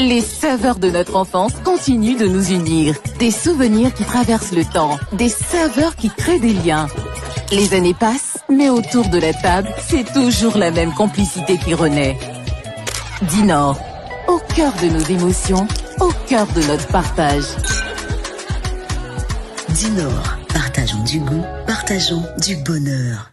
les saveurs de notre enfance continuent de nous unir. Des souvenirs qui traversent le temps, des saveurs qui créent des liens. Les années passent, mais autour de la table, c'est toujours la même complicité qui renaît. Dinor, au cœur de nos émotions, au cœur de notre partage. Dinor, partageons du goût, partageons du bonheur.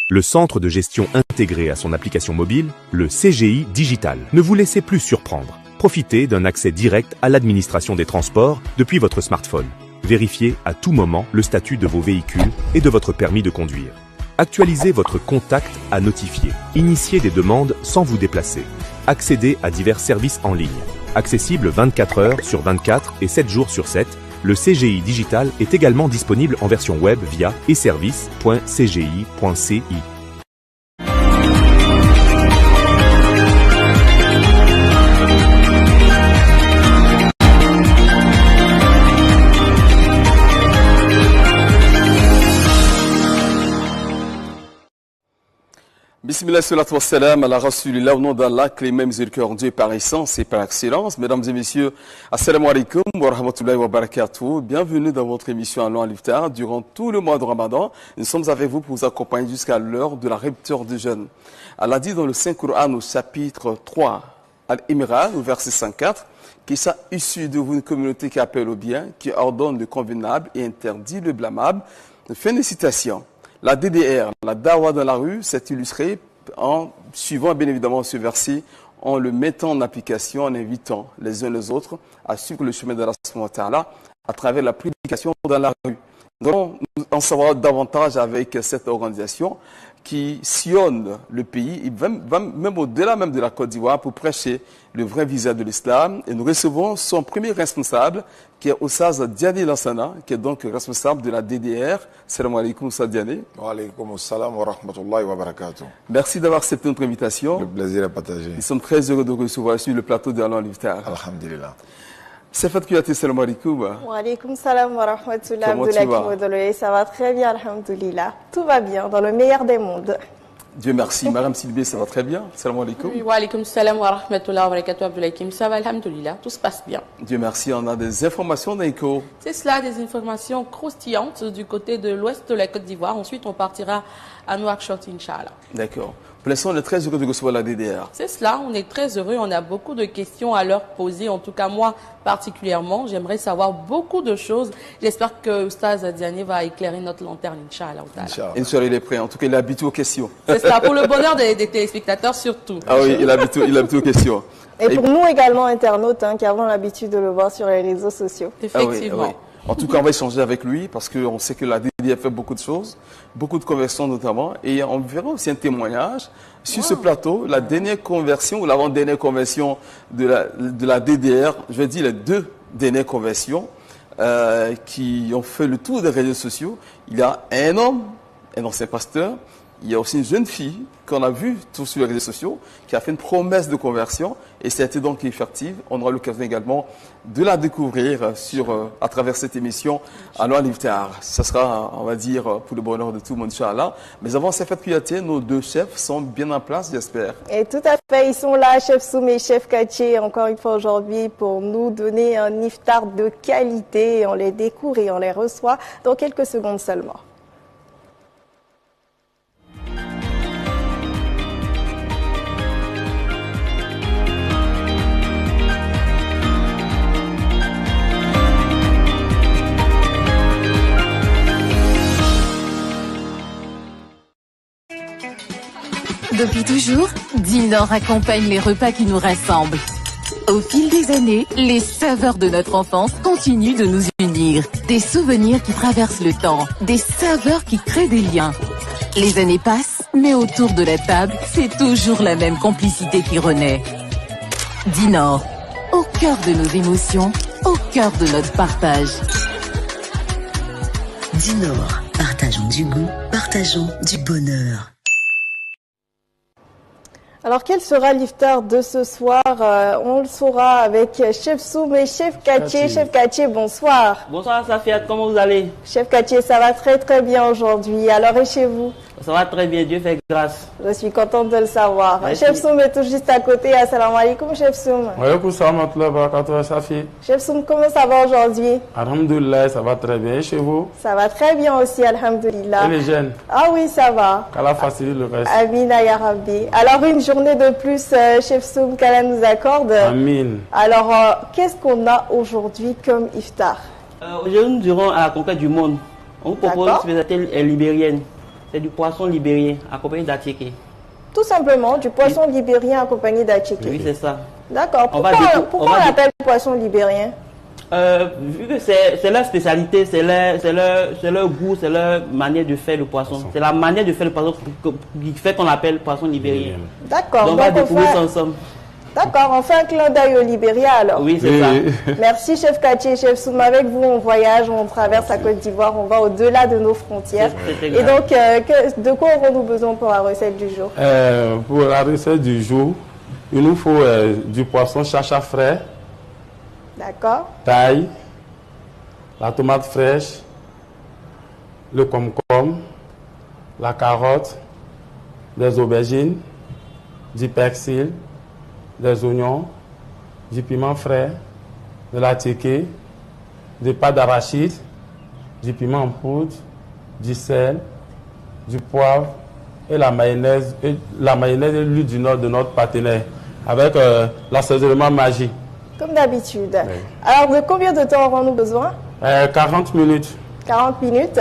Le centre de gestion intégré à son application mobile, le CGI Digital. Ne vous laissez plus surprendre. Profitez d'un accès direct à l'administration des transports depuis votre smartphone. Vérifiez à tout moment le statut de vos véhicules et de votre permis de conduire. Actualisez votre contact à notifier. Initiez des demandes sans vous déplacer. Accédez à divers services en ligne. Accessible 24 heures sur 24 et 7 jours sur 7, le CGI Digital est également disponible en version web via eservice.cgi.ci. Bismillah, salatu wassalam, ala rasulillah, au nom d'Allah, clément, miséricordieux par essence et par excellence. Mesdames et messieurs, assalamu alaikum wa rahmatullahi wa barakatuh. Bienvenue dans votre émission Allons à l'Iftar. Durant tout le mois de Ramadan, nous sommes avec vous pour vous accompagner jusqu'à l'heure de la rupture du jeûne. Allah dit dans le Saint-Coran au chapitre 3, Al-Imran, au verset 104, qu'il soit issu de vous une communauté qui appelle au bien, qui ordonne le convenable et interdit le blâmable. Fin de citation. La DDR, la dawa dans la rue, s'est illustrée en suivant bien évidemment ce verset, en le mettant en application, en invitant les uns les autres à suivre le chemin de Allah subhanahu wa ta'ala à travers la prédication dans la rue. Nous allons en savoir davantage avec cette organisation qui sillonne le pays, il va même au-delà même de la Côte d'Ivoire pour prêcher le vrai visage de l'islam. Et nous recevons son premier responsable, qui est Oussaz Diané Lassana, qui est donc responsable de la DDR. Salam alaikum, Oussaz Diané. Wa alaikum salam wa rahmatullahi wa barakatuh. Merci d'avoir accepté notre invitation. Le plaisir est partagé. Nous sommes très heureux de recevoir sur le plateau de Allons à l'Iftar. Alhamdulillah. Sefat Kouyaté, salam alaikum. Wa alaikum salam wa rahmatullahi wa barakatuh. Ça va très bien, alhamdulillah. Tout va bien, dans le meilleur des mondes. Dieu merci. Madame Sylvie, ça va très bien. Salam alaikum. Oui, wa alaikum salam wa rahmatullahi wa barakatuh. Abdoulaye, ça va, alhamdulillah. Tout se passe bien. Dieu merci. On a des informations d'Inco. C'est cela, des informations croustillantes du côté de l'ouest de la Côte d'Ivoire. Ensuite, on partira à Nouakchott, Inch'Allah. D'accord. Pour l'instant, on est très heureux de recevoir la DDR. C'est cela, on est très heureux. On a beaucoup de questions à leur poser. En tout cas, moi, particulièrement, j'aimerais savoir beaucoup de choses. J'espère que Oustaz Diané va éclairer notre lanterne, Inch'Allah. Inch'Allah, il est prêt. En tout cas, il est habitué aux questions. C'est ça, pour le bonheur des téléspectateurs surtout. Ah oui, il est habitué aux questions. Et pour nous également, internautes, qui avons l'habitude de le voir sur les réseaux sociaux. Effectivement. Ah oui. En tout cas, on va échanger avec lui parce qu'on sait que la DDR fait beaucoup de choses, beaucoup de conversions notamment. Et on verra aussi un témoignage sur ce plateau, la dernière conversion ou l'avant-dernière conversion de la DDR. Je vais dire les deux dernières conversions qui ont fait le tour des réseaux sociaux. Il y a un homme, un ancien pasteur. Il y a aussi une jeune fille qu'on a vue sur les réseaux sociaux qui a fait une promesse de conversion et c'était donc effective. On aura l'occasion également de la découvrir à travers cette émission Allons à l'Iftar. Ce sera, on va dire, pour le bonheur de tout le monde, Inch'Allah. Mais avant Sefat Kouyaté, nos deux chefs sont bien en place, j'espère. Et tout à fait, ils sont là, Chef Soum et Chef Kaché, encore une fois aujourd'hui, pour nous donner un iftar de qualité. On les découvre et on les reçoit dans quelques secondes seulement. Depuis toujours, Dinor accompagne les repas qui nous rassemblent. Au fil des années, les saveurs de notre enfance continuent de nous unir. Des souvenirs qui traversent le temps, des saveurs qui créent des liens. Les années passent, mais autour de la table, c'est toujours la même complicité qui renaît. Dinor, au cœur de nos émotions, au cœur de notre partage. Dinor, partageons du goût, partageons du bonheur. Alors, quel sera l'iftar de ce soir? On le saura avec Chef Soum et Chef Kaché. Chef Kaché, bonsoir. Bonsoir Safiat, comment vous allez? Chef Kaché, ça va très très bien aujourd'hui. Alors, et chez vous? Ça va très bien, Dieu fait grâce. Je suis contente de le savoir. Merci. Chef Soum est tout juste à côté. Assalamu alaikum, Chef Soum. Wa salam wa barakatuh, Safi. Chef Soum, comment ça va aujourd'hui? Alhamdulillah, ça va très bien. Et chez vous? Ça va très bien aussi, alhamdulillah. Et les jeunes? Ah oui, ça va. Qu'Allah facilite le reste. Amina ya Rabbi. Alors, une journée de plus, Chef Soum, qu'Allah nous accorde. Amin. Alors, qu'est-ce qu'on a aujourd'hui comme iftar? Aujourd'hui, nous irons à la conquête du monde. On vous propose une spécialité libérienne. C'est du poisson libérien accompagné d'attiqué. Tout simplement, du poisson libérien accompagné d'attiqué. Oui, c'est ça. D'accord. Pourquoi on l'appelle poisson libérien? Vu que c'est leur spécialité, c'est leur goût, c'est leur manière de faire le poisson. C'est la manière de faire le poisson qui fait qu'on l'appelle poisson libérien. D'accord. Donc on va découvrir ça ensemble. D'accord, on fait un clin d'œil au Libéria alors. Oui, c'est ça. Merci Chef Kachi, Chef Soum. Avec vous, on voyage, on traverse la Côte d'Ivoire, on va au-delà de nos frontières. Et donc, de quoi aurons-nous besoin pour la recette du jour? Pour la recette du jour, il nous faut du poisson chacha frais. D'accord. Taille, la tomate fraîche, le concombre, la carotte, des aubergines, du persil, des oignons, du piment frais, de la tiquée, des pâtes d'arachide, du piment en poudre, du sel, du poivre et la mayonnaise et l'huile du nord de notre partenaire avec l'assaisonnement magique. Comme d'habitude. Oui. Alors, de combien de temps aurons-nous besoin? 40 minutes. 40 minutes.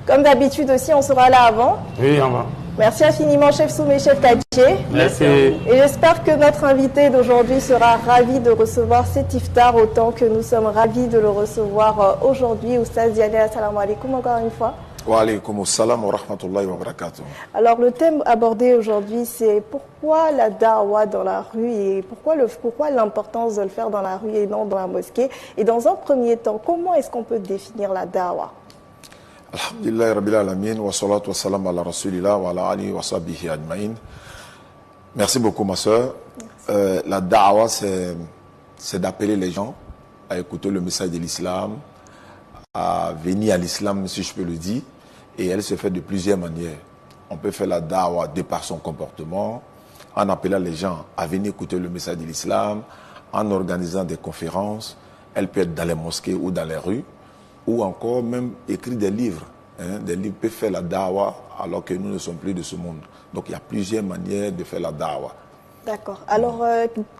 Comme d'habitude aussi, on sera là avant. Oui, on va. Merci infiniment, Chef Soum et Chef Kaché. Merci. Et j'espère que notre invité d'aujourd'hui sera ravi de recevoir cet iftar autant que nous sommes ravis de le recevoir aujourd'hui. Oustaz Diané, assalamu alaikum encore une fois. Wa alaykum salam wa rahmatullahi wa barakatuh. Alors le thème abordé aujourd'hui, c'est pourquoi la da'wa dans la rue et pourquoi l'importance de le faire dans la rue et non dans la mosquée. Et dans un premier temps, comment est-ce qu'on peut définir la da'wa? Alhamdulillah Rabbil Alamin wa salatu wa salam ala Rasulillah wa ala alihi wa sahbihi ajma'in. Merci beaucoup ma soeur. La da'wa c'est d'appeler les gens à écouter le message de l'islam, à venir à l'islam si je peux le dire, et elle se fait de plusieurs manières. On peut faire la da'wa de par son comportement, en appelant les gens à venir écouter le message de l'islam, en organisant des conférences. Elle peut être dans les mosquées ou dans les rues, ou encore même écrire des livres. Des livres peuvent faire la da'wa alors que nous ne sommes plus de ce monde. Donc il y a plusieurs manières de faire la da'wa. D'accord. Alors,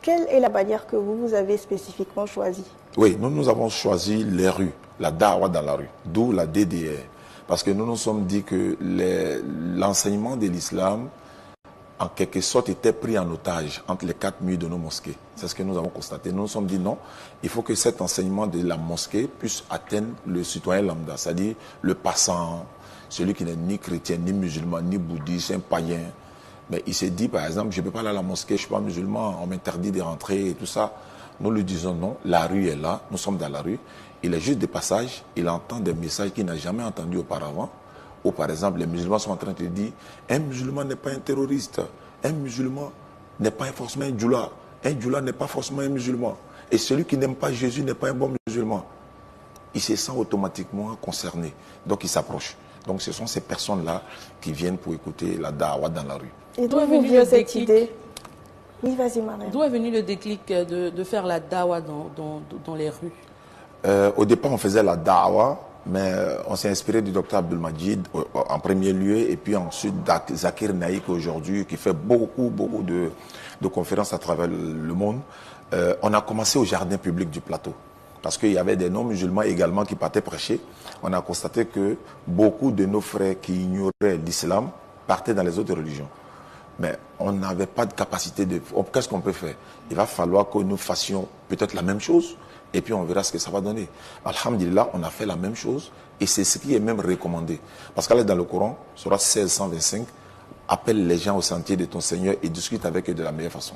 quelle est la manière que vous avez spécifiquement choisie? Oui, nous avons choisi les rues, la da'wa dans la rue, d'où la DDR. Parce que nous nous sommes dit que l'enseignement de l'islam, en quelque sorte, était pris en otage entre les 4 murs de nos mosquées. C'est ce que nous avons constaté. Nous nous sommes dit non, il faut que cet enseignement de la mosquée puisse atteindre le citoyen lambda, c'est-à-dire le passant, celui qui n'est ni chrétien, ni musulman, ni bouddhiste, un païen. Mais il s'est dit, par exemple, je ne peux pas aller à la mosquée, je ne suis pas musulman, on m'interdit de rentrer et tout ça. Nous lui disons non, la rue est là, nous sommes dans la rue. Il est juste des passages, il entend des messages qu'il n'a jamais entendus auparavant. Ou par exemple, les musulmans sont en train de dire, un musulman n'est pas un terroriste, un musulman n'est pas forcément un djoula n'est pas forcément un musulman. Et celui qui n'aime pas Jésus n'est pas un bon musulman. Il se sent automatiquement concerné, donc il s'approche. Donc ce sont ces personnes-là qui viennent pour écouter la da'wa dans la rue. Et d'où vient cette idée? Oui, vas-y, Mariam. D'où est venu le déclic de faire la da'wa dans les rues? Au départ, on faisait la da'wa, mais on s'est inspiré du docteur Abdul Majid en premier lieu, et puis ensuite Zakir Naïk aujourd'hui, qui fait beaucoup de conférences à travers le monde. On a commencé au jardin public du plateau, parce qu'il y avait des non-musulmans également qui partaient prêcher. On a constaté que beaucoup de nos frères qui ignoraient l'islam partaient dans les autres religions. Mais on n'avait pas de capacité de... Qu'est-ce qu'on peut faire? Il va falloir que nous fassions peut-être la même chose, et puis on verra ce que ça va donner. Alhamdulillah, on a fait la même chose, et c'est ce qui est même recommandé. Parce qu'elle est dans le Coran, Sourate 16:125, appelle les gens au sentier de ton Seigneur et discute avec eux de la meilleure façon.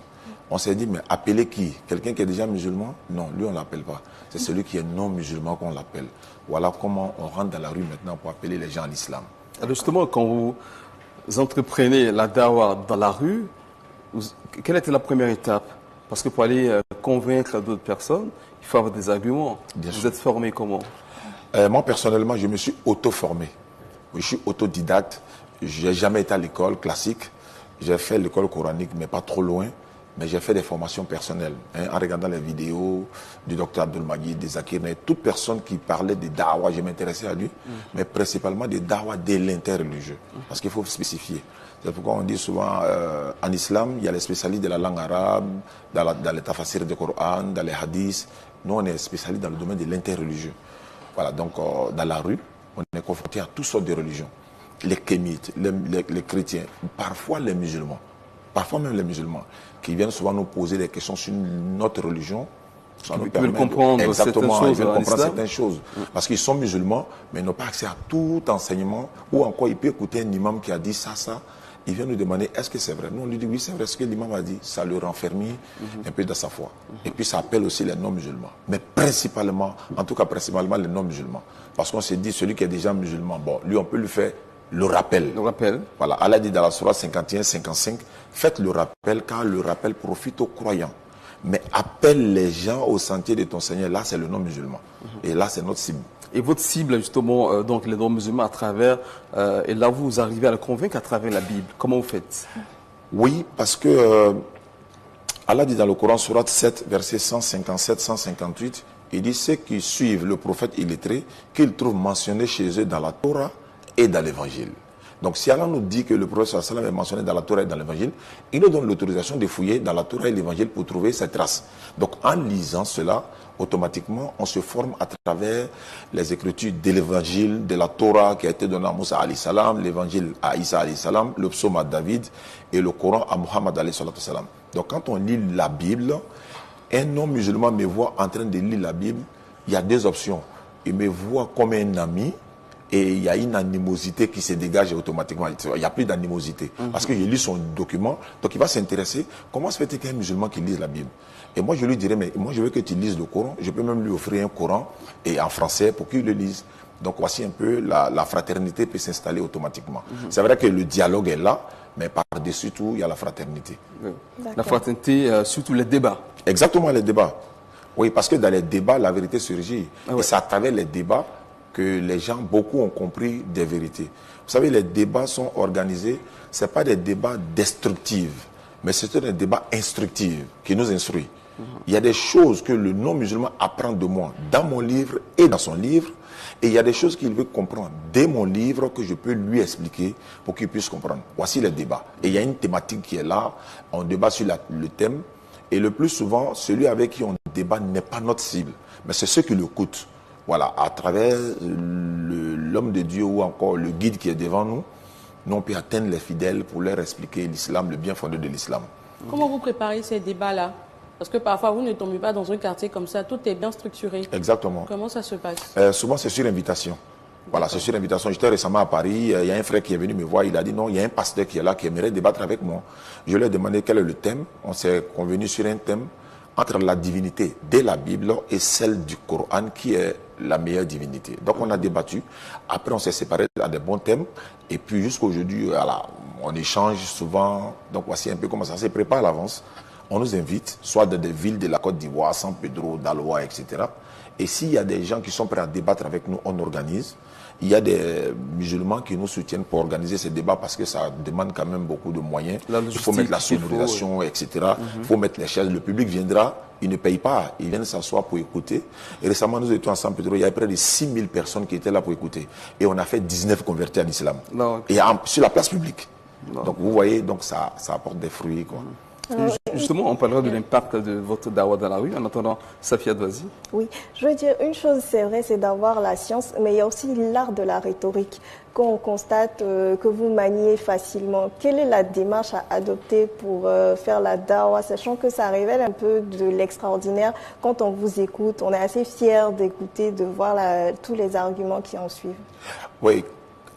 On s'est dit, mais appeler qui? Quelqu'un qui est déjà musulman? Non, lui on ne l'appelle pas. C'est celui qui est non musulman qu'on l'appelle. Voilà comment on rentre dans la rue maintenant pour appeler les gens à l'islam. Alors justement, quand vous entreprenez la da'wa dans la rue, quelle était la première étape? Parce que pour aller convaincre d'autres personnes, il faut avoir des arguments. Vous êtes formé comment? Moi, personnellement, je me suis auto-formé. Je suis autodidacte. je n'ai jamais été à l'école classique. J'ai fait l'école coranique, mais pas trop loin. Mais j'ai fait des formations personnelles, en regardant les vidéos du docteur Abdelmagid, des Zakir Naik, toute personne qui parlait des da'wah, je m'intéressais à lui, mais principalement des da'wah de l'interreligieux, parce qu'il faut spécifier. C'est pourquoi on dit souvent, en islam, il y a les spécialistes de la langue arabe, dans les tafasirs du Coran, dans les hadiths. Nous, on est spécialistes dans le domaine de l'interreligieux. Voilà, donc dans la rue, on est confronté à toutes sortes de religions. Les kémites, les chrétiens, parfois les musulmans. Parfois même les musulmans, qui viennent souvent nous poser des questions sur notre religion. Ils veulent comprendre certaines choses. Parce qu'ils sont musulmans, mais ils n'ont pas accès à tout enseignement. Ou encore, il peut écouter un imam qui a dit ça. Il vient nous demander, est-ce que c'est vrai? Nous, on lui dit, oui, c'est vrai. Ce que l'imam a dit, ça le renferme un peu dans sa foi. Et puis, ça appelle aussi les non-musulmans. Mais principalement, les non-musulmans. Parce qu'on s'est dit, celui qui est déjà musulman, bon, lui, on peut lui faire le rappel. Voilà, Allah dit dans la Sourate 51-55, faites le rappel, car le rappel profite aux croyants. Mais appelle les gens au sentier de ton Seigneur, là c'est le non-musulman. Et là c'est notre cible. Et votre cible, justement, donc les non-musulmans à travers, et là vous arrivez à le convaincre à travers la Bible. Comment vous faites? Oui, parce que Allah dit dans le Coran, Sourate 7, versets 157-158, il dit ceux qui suivent le prophète illettré, qu'ils trouvent mentionné chez eux dans la Torah et dans l'évangile. Donc si Allah nous dit que le prophète sallallahu alayhi wa sallam est mentionné dans la Torah et dans l'évangile, il nous donne l'autorisation de fouiller dans la Torah et l'évangile pour trouver cette trace. Donc en lisant cela, automatiquement on se forme à travers les écritures de l'évangile, de la Torah qui a été donné à Moussa alayhi salam, l'évangile à Isa alayhi salam, le psaume à David et le Coran à Muhammad alayhi salam. Donc quand on lit la Bible, un non-musulman me voit en train de lire la Bible, il y a deux options. Il me voit comme un ami, et il y a une animosité qui se dégage automatiquement. Il n'y a plus d'animosité. Parce que je lis son document, donc il va s'intéresser. Comment se fait-il qu'il y ait un musulman qui lise la Bible? Et moi, je lui dirais, mais moi, je veux que tu lises le Coran. Je peux même lui offrir un Coran et en français pour qu'il le lise. Donc, voici un peu, la fraternité peut s'installer automatiquement. C'est vrai que le dialogue est là, mais par-dessus tout, il y a la fraternité. La fraternité, surtout les débats. Exactement, les débats. Oui, parce que dans les débats, la vérité surgit. Et c'est à travers les débats que les gens, beaucoup ont compris des vérités. Vous savez, les débats sont organisés, ce n'est pas des débats destructifs, mais c'est des débats instructifs qui nous instruisent. Il y a des choses que le non-musulman apprend de moi dans mon livre et dans son livre, et il y a des choses qu'il veut comprendre de mon livre que je peux lui expliquer pour qu'il puisse comprendre. Voici les débats. Et il y a une thématique qui est là, on débat sur le thème, et le plus souvent, celui avec qui on débat n'est pas notre cible, mais c'est ceux qui l'écoutent. Voilà, à travers l'homme de Dieu ou encore le guide qui est devant nous, nous on peut atteindre les fidèles pour leur expliquer l'islam, le bien fondé de l'islam. Comment vous préparez ces débats-là? Parce que parfois vous ne tombez pas dans un quartier comme ça, tout est bien structuré. Exactement. Comment ça se passe? Souvent c'est sur invitation. Voilà, c'est sur invitation. J'étais récemment à Paris, il y a un frère qui est venu me voir, il a dit non, il y a un pasteur qui est là, qui aimerait débattre avec moi. Je lui ai demandé quel est le thème, on s'est convenu sur un thème entre la divinité de la Bible et celle du Coran qui est la meilleure divinité. Donc on a débattu, après on s'est séparés dans des bons thèmes, et puis jusqu'aujourd'hui, voilà, on échange souvent, donc voici un peu comment ça se prépare à l'avance. On nous invite, soit dans des villes de la Côte d'Ivoire, San Pedro, Daloa, etc. Et s'il y a des gens qui sont prêts à débattre avec nous, on organise. Il y a des musulmans qui nous soutiennent pour organiser ces débats parce que ça demande quand même beaucoup de moyens. Il faut mettre la sonorisation, etc. Il faut mettre les chaises. Le public viendra, il ne paye pas. Ils viennent s'asseoir pour écouter. Et récemment, nous étions à San Pedro. Il y avait près de 6000 personnes qui étaient là pour écouter. Et on a fait 19 convertis en islam. Et sur la place publique. Donc vous voyez, donc ça apporte des fruits, quoi. Justement, on parlera de l'impact de votre dawa dans la rue. En attendant, Safia, vas-y. Oui, je veux dire, une chose, c'est vrai, c'est d'avoir la science, mais il y a aussi l'art de la rhétorique qu'on constate que vous maniez facilement. Quelle est la démarche à adopter pour faire la dawa, sachant que ça révèle un peu de l'extraordinaire quand on vous écoute. On est assez fiers d'écouter, de voir tous les arguments qui en suivent. Oui,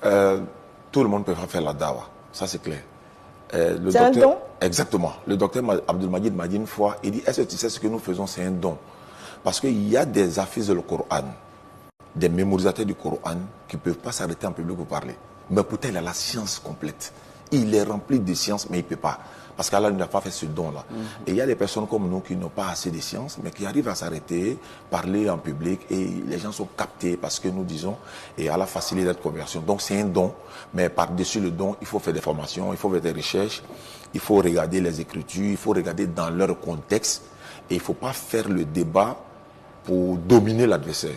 tout le monde peut faire la dawa, ça c'est clair. C'est un don? Exactement. Le docteur Abdelmagid m'a dit une fois, il dit, est-ce que tu sais ce que nous faisons, c'est un don. Parce qu'il y a des hafiz du Coran, des mémorisateurs du Coran qui ne peuvent pas s'arrêter en public pour parler. Mais pourtant, il a la science complète. Il est rempli de science, mais il ne peut pas. parce qu'Allah n'a pas fait ce don-là. Et il y a des personnes comme nous qui n'ont pas assez de science, mais qui arrivent à s'arrêter, parler en public, et les gens sont captés parce que nous disons, et Allah facilite notre conversion. Donc c'est un don, mais par-dessus le don, il faut faire des formations, il faut faire des recherches, il faut regarder les écritures, il faut regarder dans leur contexte, et il ne faut pas faire le débat pour dominer l'adversaire.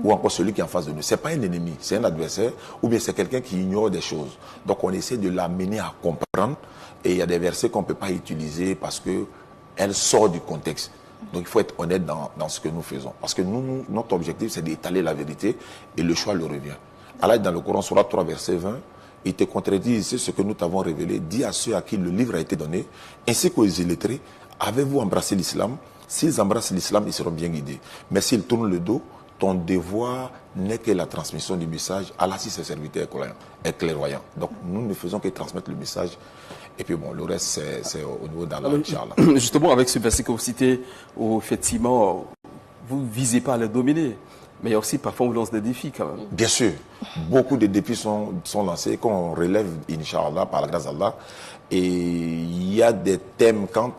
Ou encore celui qui est en face de nous. Ce n'est pas un ennemi, c'est un adversaire, ou bien c'est quelqu'un qui ignore des choses. Donc on essaie de l'amener à comprendre, et il y a des versets qu'on ne peut pas utiliser parce qu'elle sort du contexte. Donc il faut être honnête dans ce que nous faisons. Parce que nous, notre objectif, c'est d'étaler la vérité, et le choix le revient. Allah, dans le Coran, Sourate 3, verset 20, il te contredit, c'est ce que nous t'avons révélé, dis à ceux à qui le livre a été donné, ainsi qu'aux illettrés, avez-vous embrassé l'islam? S'ils embrassent l'islam, ils seront bien guidés. Mais s'ils tournent le dos, ton devoir n'est que la transmission du message. Allah, si ses serviteurs est clairvoyant. Donc, nous ne faisons que transmettre le message. Et puis, bon, le reste, c'est au niveau d'Allah, Inch'Allah. Justement, avec ce verset que vous citez, où effectivement, vous ne visez pas à les dominer, mais il y a aussi parfois on vous lance des défis quand même. Bien sûr. Beaucoup de défis sont lancés, qu'on relève, Inch'Allah, par la grâce d'Allah. Et il y a des thèmes, quand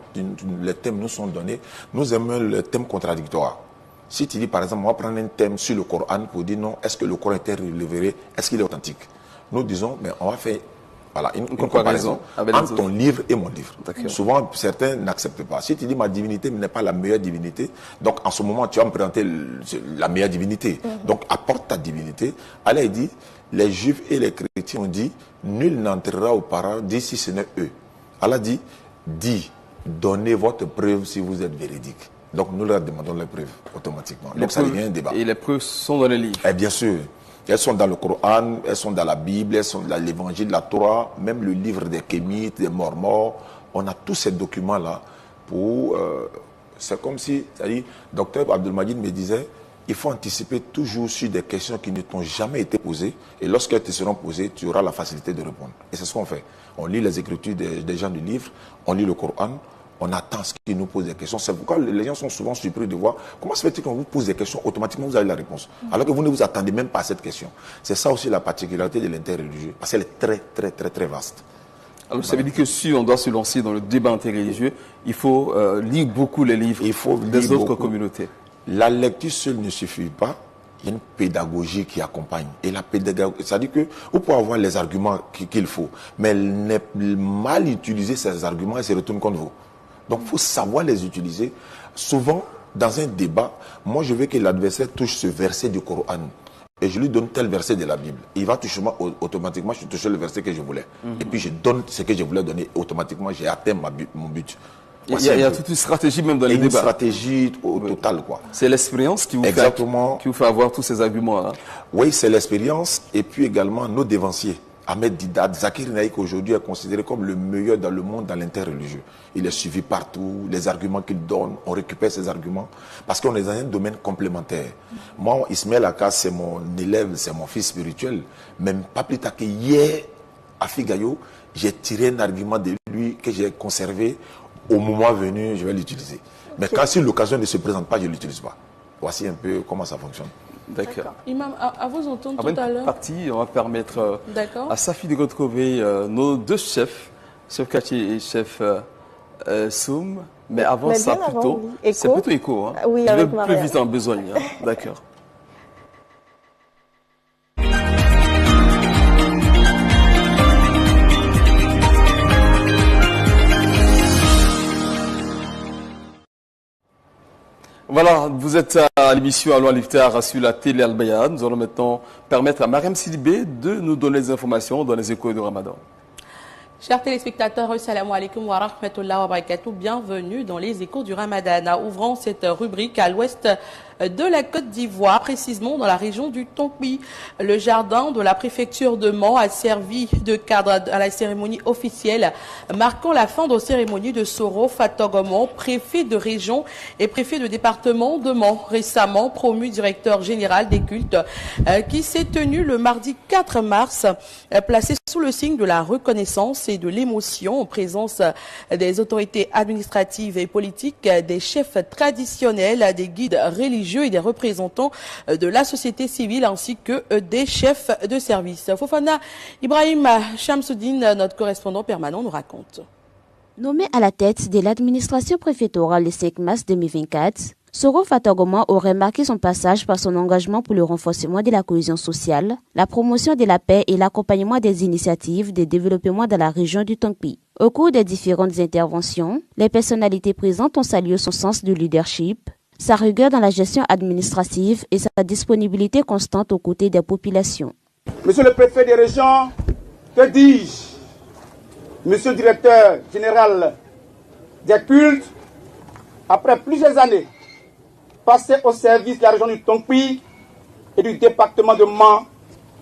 les thèmes nous sont donnés, nous aimons les thèmes contradictoires. Si tu dis, par exemple, on va prendre un thème sur le Coran pour dire non, est-ce que le Coran est révélé, est-ce qu'il est authentique? Nous disons, mais on va faire une comparaison entre ton livre et mon livre. Souvent, certains n'acceptent pas. Si tu dis, ma divinité n'est pas la meilleure divinité, donc en ce moment, tu vas me présenter la meilleure divinité. Donc, apporte ta divinité. Allah dit, les Juifs et les chrétiens ont dit, nul n'entrera au paradis si ce n'est eux. Allah dit, donnez votre preuve si vous êtes véridique. Donc nous leur demandons les preuves automatiquement. Donc ça devient un débat. Et les preuves sont dans les livres. Et bien sûr. Elles sont dans le Coran, elles sont dans la Bible, elles sont dans l'évangile, la Torah, même le livre des Kémites, des Mormons. On a tous ces documents-là pour... c'est comme si, c'est-à-dire, docteur Abdelmajid me disait, il faut anticiper toujours sur des questions qui ne t'ont jamais été posées. Et lorsqu'elles te seront posées, tu auras la facilité de répondre. Et c'est ce qu'on fait. On lit les écritures des gens du livre, on lit le Coran, on attend ce qui nous pose des questions. C'est pourquoi les gens sont souvent surpris de voir comment se fait-il qu'on vous pose des questions, automatiquement vous avez la réponse. Alors que vous ne vous attendez même pas à cette question. C'est ça aussi la particularité de l'interreligieux, parce qu'elle est très, très, très, très vaste. Alors ça veut dire que si on doit se lancer dans le débat interreligieux, il faut lire beaucoup les livres des autres communautés. La lecture seule ne suffit pas. Il y a une pédagogie qui accompagne. Et la pédagogie, c'est-à-dire que vous pouvez avoir les arguments qu'il faut, mais mal utiliser ces arguments et se retourne contre vous. Donc, il faut savoir les utiliser. Souvent, dans un débat, moi, je veux que l'adversaire touche ce verset du Coran. Et je lui donne tel verset de la Bible. Il va toucher moi, automatiquement, je touche le verset que je voulais. Et puis, je donne ce que je voulais donner. Automatiquement, j'ai atteint mon but. Il y a toute une stratégie même dans les débats. Une stratégie au total, quoi. C'est l'expérience qui vous fait avoir tous ces arguments-là. Oui, c'est l'expérience. Et puis également, nos dévanciers. Ahmed Didat, Zakir Naïk aujourd'hui est considéré comme le meilleur dans le monde dans l'interreligieux. Il est suivi partout, les arguments qu'il donne, on récupère ces arguments parce qu'on est dans un domaine complémentaire. Moi, Ismaël Akas, c'est mon élève, c'est mon fils spirituel. Même pas plus tard qu'hier, à Figayo, j'ai tiré un argument de lui que j'ai conservé. Au moment venu, je vais l'utiliser. Mais quand si l'occasion ne se présente pas, je ne l'utilise pas. Voici un peu comment ça fonctionne. D'accord. Imam, à vous entendre tout à l'heure. Partie, on va permettre à Safi de retrouver nos deux chefs, chef Kati et chef Soum. Mais avant ça, plutôt, c'est plutôt écho. Hein. Oui, je vais avec plus vite en besogne. Hein. D'accord. Voilà, vous êtes à l'émission Allons à l'Iftar sur la télé Al-Bayan. Nous allons maintenant permettre à Mariam Sidibé de nous donner des informations dans les échos de Ramadan. Chers téléspectateurs, assalamu alaikum wa rahmatullahi wa barakatuh. Bienvenue dans les échos du Ramadan. Ouvrant cette rubrique à l'ouest de la Côte d'Ivoire, précisément dans la région du Tompi. Le jardin de la préfecture de Mans a servi de cadre à la cérémonie officielle marquant la fin de cérémonie de Soro Fatogomon, préfet de région et préfet de département de Mans, récemment promu directeur général des cultes, qui s'est tenu le mardi 4 mars, placé sous le signe de la reconnaissance et de l'émotion en présence des autorités administratives et politiques, des chefs traditionnels, des guides religieux et des représentants de la société civile ainsi que des chefs de service. Fofana Ibrahim Shamsuddin, notre correspondant permanent, nous raconte. Nommé à la tête de l'administration préfectorale le 5 mars 2024, Soro Fatogoma aurait marqué son passage par son engagement pour le renforcement de la cohésion sociale, la promotion de la paix et l'accompagnement des initiatives de développement dans la région du Tongpi. Au cours des différentes interventions, les personnalités présentes ont salué son sens du leadership, sa rigueur dans la gestion administrative et sa disponibilité constante aux côtés des populations. Monsieur le préfet des régions, que dis-je? Monsieur le directeur général des cultes, après plusieurs années passées au service de la région du Tongpi et du département de Man,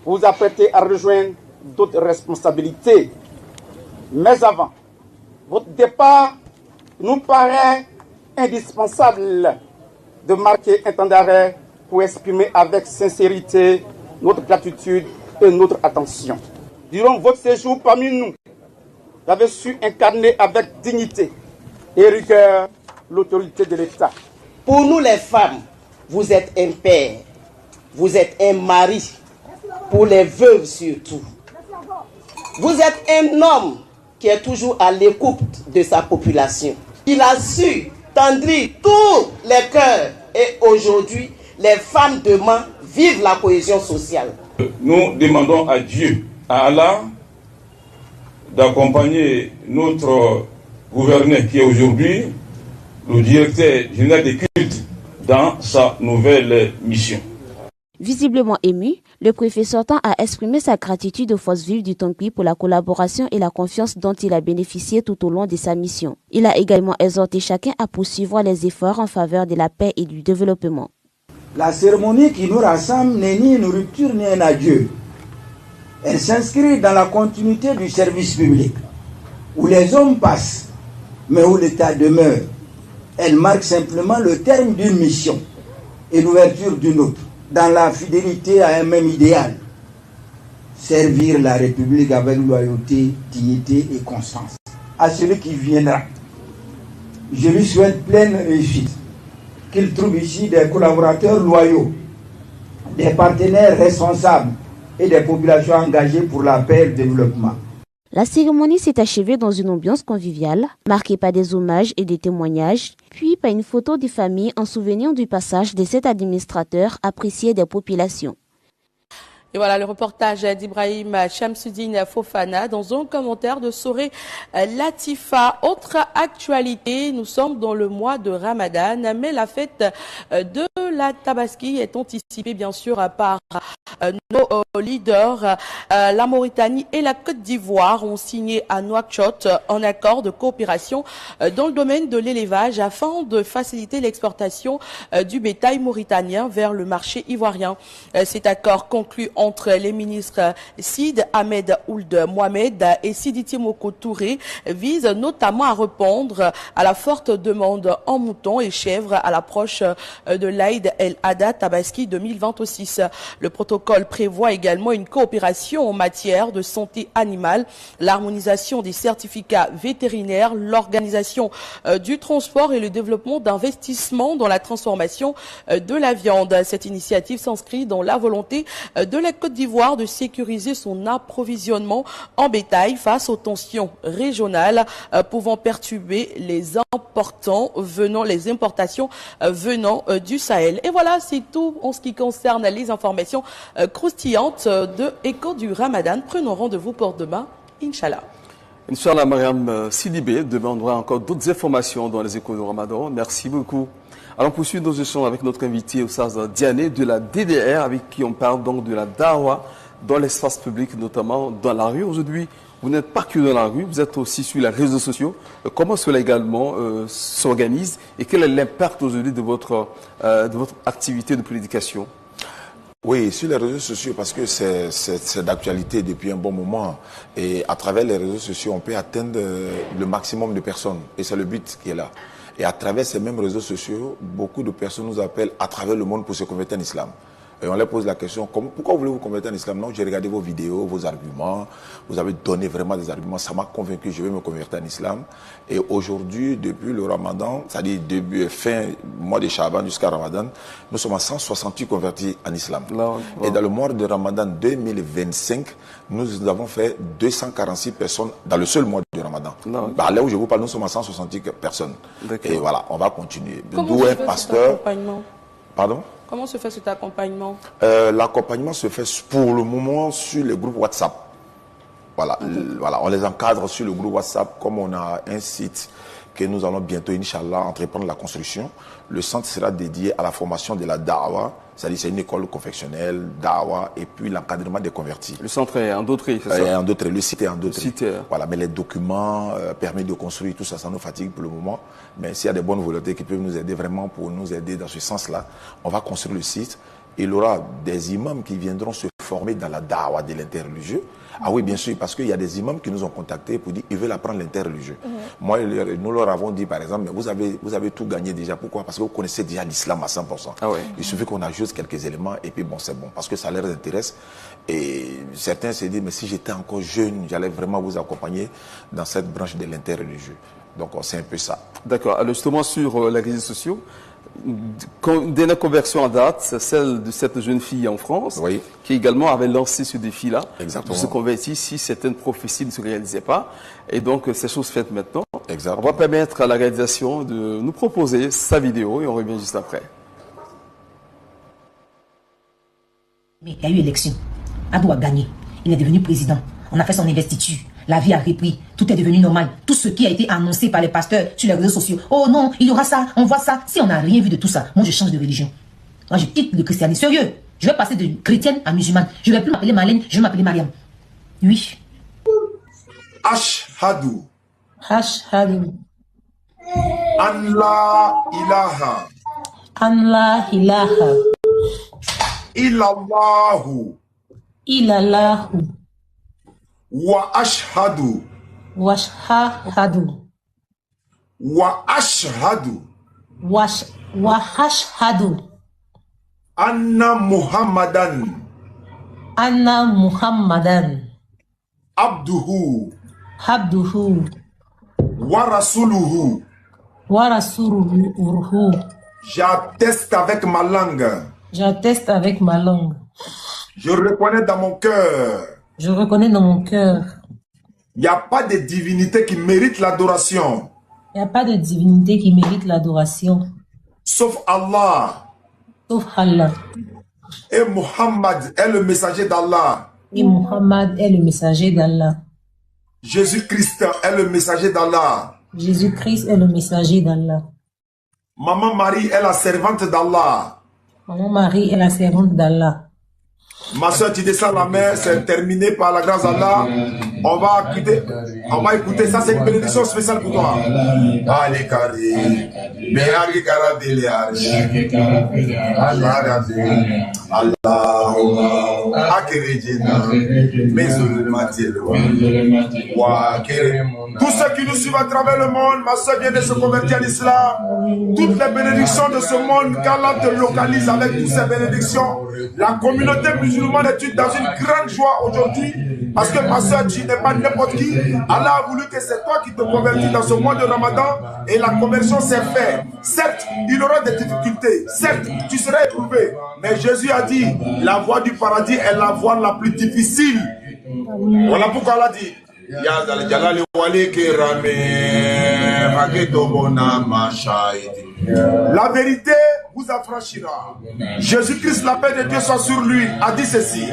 vous vous apprêtez à rejoindre d'autres responsabilités. Mais avant, votre départ nous paraît indispensable de marquer un temps d'arrêt pour exprimer avec sincérité notre gratitude et notre attention. Durant votre séjour parmi nous, vous avez su incarner avec dignité et rigueur l'autorité de l'État. Pour nous les femmes, vous êtes un père, vous êtes un mari, pour les veuves surtout. Vous êtes un homme qui est toujours à l'écoute de sa population. Il a su tendrir tous les cœurs et aujourd'hui, les femmes de Man vivent la cohésion sociale. Nous demandons à Dieu, à Allah, d'accompagner notre gouverneur qui est aujourd'hui le directeur général des cultes dans sa nouvelle mission. Visiblement ému, le préfet sortant a exprimé sa gratitude aux forces vives du Tongpi pour la collaboration et la confiance dont il a bénéficié tout au long de sa mission. Il a également exhorté chacun à poursuivre les efforts en faveur de la paix et du développement. La cérémonie qui nous rassemble n'est ni une rupture ni un adieu. Elle s'inscrit dans la continuité du service public, où les hommes passent, mais où l'État demeure. Elle marque simplement le terme d'une mission et l'ouverture d'une autre, dans la fidélité à un même idéal. Servir la République avec loyauté, dignité et constance. À celui qui viendra, je lui souhaite pleine réussite. Qu'il trouve ici des collaborateurs loyaux, des partenaires responsables et des populations engagées pour la paix et le développement. La cérémonie s'est achevée dans une ambiance conviviale, marquée par des hommages et des témoignages, puis par une photo des familles en souvenir du passage de cet administrateur apprécié des populations. Et voilà le reportage d'Ibrahim Shamsuddin Fofana dans un commentaire de Soré Latifa. Autre actualité, nous sommes dans le mois de Ramadan, mais la fête de la Tabaski est anticipée bien sûr par nos leaders. La Mauritanie et la Côte d'Ivoire ont signé à Nouakchott un accord de coopération dans le domaine de l'élevage afin de faciliter l'exportation du bétail mauritanien vers le marché ivoirien. Cet accord conclu entre les ministres Sid Ahmed Ould Mohamed et Siditi Moko Touré vise notamment à répondre à la forte demande en moutons et chèvres à l'approche de l'Aïd el-Adha Tabaski 2026. Le protocole prévoit également une coopération en matière de santé animale, l'harmonisation des certificats vétérinaires, l'organisation du transport et le développement d'investissements dans la transformation de la viande. Cette initiative s'inscrit dans la volonté de la Côte d'Ivoire de sécuriser son approvisionnement en bétail face aux tensions régionales pouvant perturber les importations venant du Sahel. Et voilà, c'est tout en ce qui concerne les informations croustillantes de Écho du Ramadan. Prenons rendez-vous pour demain, Inch'Allah. Inch'Allah, Mariam Sidibé. Demain, on aura encore d'autres informations dans les Échos du Ramadan. Merci beaucoup. Allons poursuivre nos échanges avec notre invité Oustaz Diané de la DDR, avec qui on parle donc de la Dawa dans l'espace public, notamment dans la rue. Aujourd'hui, vous n'êtes pas que dans la rue, vous êtes aussi sur les réseaux sociaux. Comment cela également s'organise et quel est l'impact aujourd'hui de votre activité de prédication? Oui, sur les réseaux sociaux, parce que c'est d'actualité depuis un bon moment. Et à travers les réseaux sociaux, on peut atteindre le maximum de personnes. Et c'est le but qui est là. Et à travers ces mêmes réseaux sociaux, beaucoup de personnes nous appellent à travers le monde pour se convertir en islam. Et on leur pose la question, pourquoi voulez-vous convertir en islam? Non, j'ai regardé vos vidéos, vos arguments, vous avez donné vraiment des arguments, ça m'a convaincu, je vais me convertir en islam. Et aujourd'hui, depuis le Ramadan, c'est-à-dire fin mois de Shaban jusqu'à Ramadan, nous sommes à 168 convertis en islam. Et dans le mois de Ramadan 2025, nous avons fait 246 personnes dans le seul mois de Ramadan. Non. Bah, là où je vous parle, nous sommes à 170 personnes. Et voilà, on va continuer. Comment D'où se un fait pasteur. cet accompagnement? Pardon? Comment se fait cet accompagnement? L'accompagnement se fait pour le moment sur les groupes WhatsApp. Voilà, voilà, on les encadre sur le groupe WhatsApp. Comme on a un site que nous allons bientôt, Inch'Allah, entreprendre la construction, le centre sera dédié à la formation de la Da'wa, c'est-à-dire c'est une école confessionnelle, Da'wa, et puis l'encadrement des convertis. Le centre est en Dautré, c'est ça? En Dautré, le site est en Dautré. Voilà, mais les documents, permis de construire, tout ça, ça nous fatigue pour le moment. Mais s'il y a des bonnes volontés qui peuvent nous aider vraiment pour nous aider dans ce sens-là, on va construire le site. Il y aura des imams qui viendront se former dans la Da'wa de l'interreligieux. Ah oui, bien sûr, parce qu'il y a des imams qui nous ont contactés pour dire qu'ils veulent apprendre l'interreligieux. Moi, nous leur avons dit, par exemple, mais vous avez tout gagné déjà. Pourquoi? Parce que vous connaissez déjà l'islam à 100%. Ah ouais. Il suffit qu'on ajoute quelques éléments et puis bon, c'est bon. Parce que ça leur intéresse. Et certains se disent, mais si j'étais encore jeune, j'allais vraiment vous accompagner dans cette branche de l'interreligieux. Donc, c'est un peu ça. D'accord. Alors, justement, sur les réseaux sociaux, dernière conversion à date, celle de cette jeune fille en France, qui également avait lancé ce défi-là, de se convertir si certaines prophéties ne se réalisaient pas. Et donc, ces choses faites maintenant, on va permettre à la réalisation de nous proposer sa vidéo et on revient juste après. Mais il y a eu élection. Adou a gagné. Il est devenu président. On a fait son investiture. La vie a repris, tout est devenu normal. Tout ce qui a été annoncé par les pasteurs sur les réseaux sociaux. Oh non, il y aura ça, on voit ça. Si on n'a rien vu de tout ça, moi je change de religion. Moi je quitte le christianisme. Sérieux, je vais passer de chrétienne à musulmane. Je ne vais plus m'appeler Marlène, je vais m'appeler Mariam. Oui. Ashhadu. Ashhadu. An la ilaha. An la ilaha. Illallahu. Illallahu. Wa ashhadu. Wa ashhadu. Wa ashhadu. Wa ashhadu. Anna Muhammadan. Anna Muhammadan. Abduhu. Abduhu. Wa rasuluhu. Wa rasuluhu. J'atteste avec ma langue. J'atteste avec ma langue. Je reconnais dans mon cœur. Je reconnais dans mon cœur. Il n'y a pas de divinité qui mérite l'adoration. Il n'y a pas de divinité qui mérite l'adoration. Sauf Allah. Sauf Allah. Et Muhammad est le messager d'Allah. Et Muhammad est le messager d'Allah. Jésus-Christ est le messager d'Allah. Jésus-Christ est le messager d'Allah. Maman Marie est la servante d'Allah. Maman Marie est la servante d'Allah. Ma soeur, tu descends la main, c'est terminé par la grâce d'Allah. On va écouter, ça c'est une bénédiction spéciale pour toi. Allez, carré. Béhari Karabele Allah. Akerejena. Tous ceux qui nous suivent à travers le monde, ma soeur vient de se convertir à l'islam. Toutes les bénédictions de ce monde, qu'Allah te localise avec toutes ces bénédictions. La communauté musulmane est dans une grande joie aujourd'hui. Parce que ma soeur, tu n'es pas n'importe qui. Allah a voulu que c'est toi qui te convertis dans ce mois de Ramadan. Et la conversion s'est faite. Certes, il y aura des difficultés. Certes, tu seras éprouvé. Mais Jésus a dit, la voie du paradis est la voie la plus difficile. Voilà pourquoi Allah dit, la vérité vous affranchira. Jésus-Christ, la paix de Dieu soit sur lui, a dit ceci: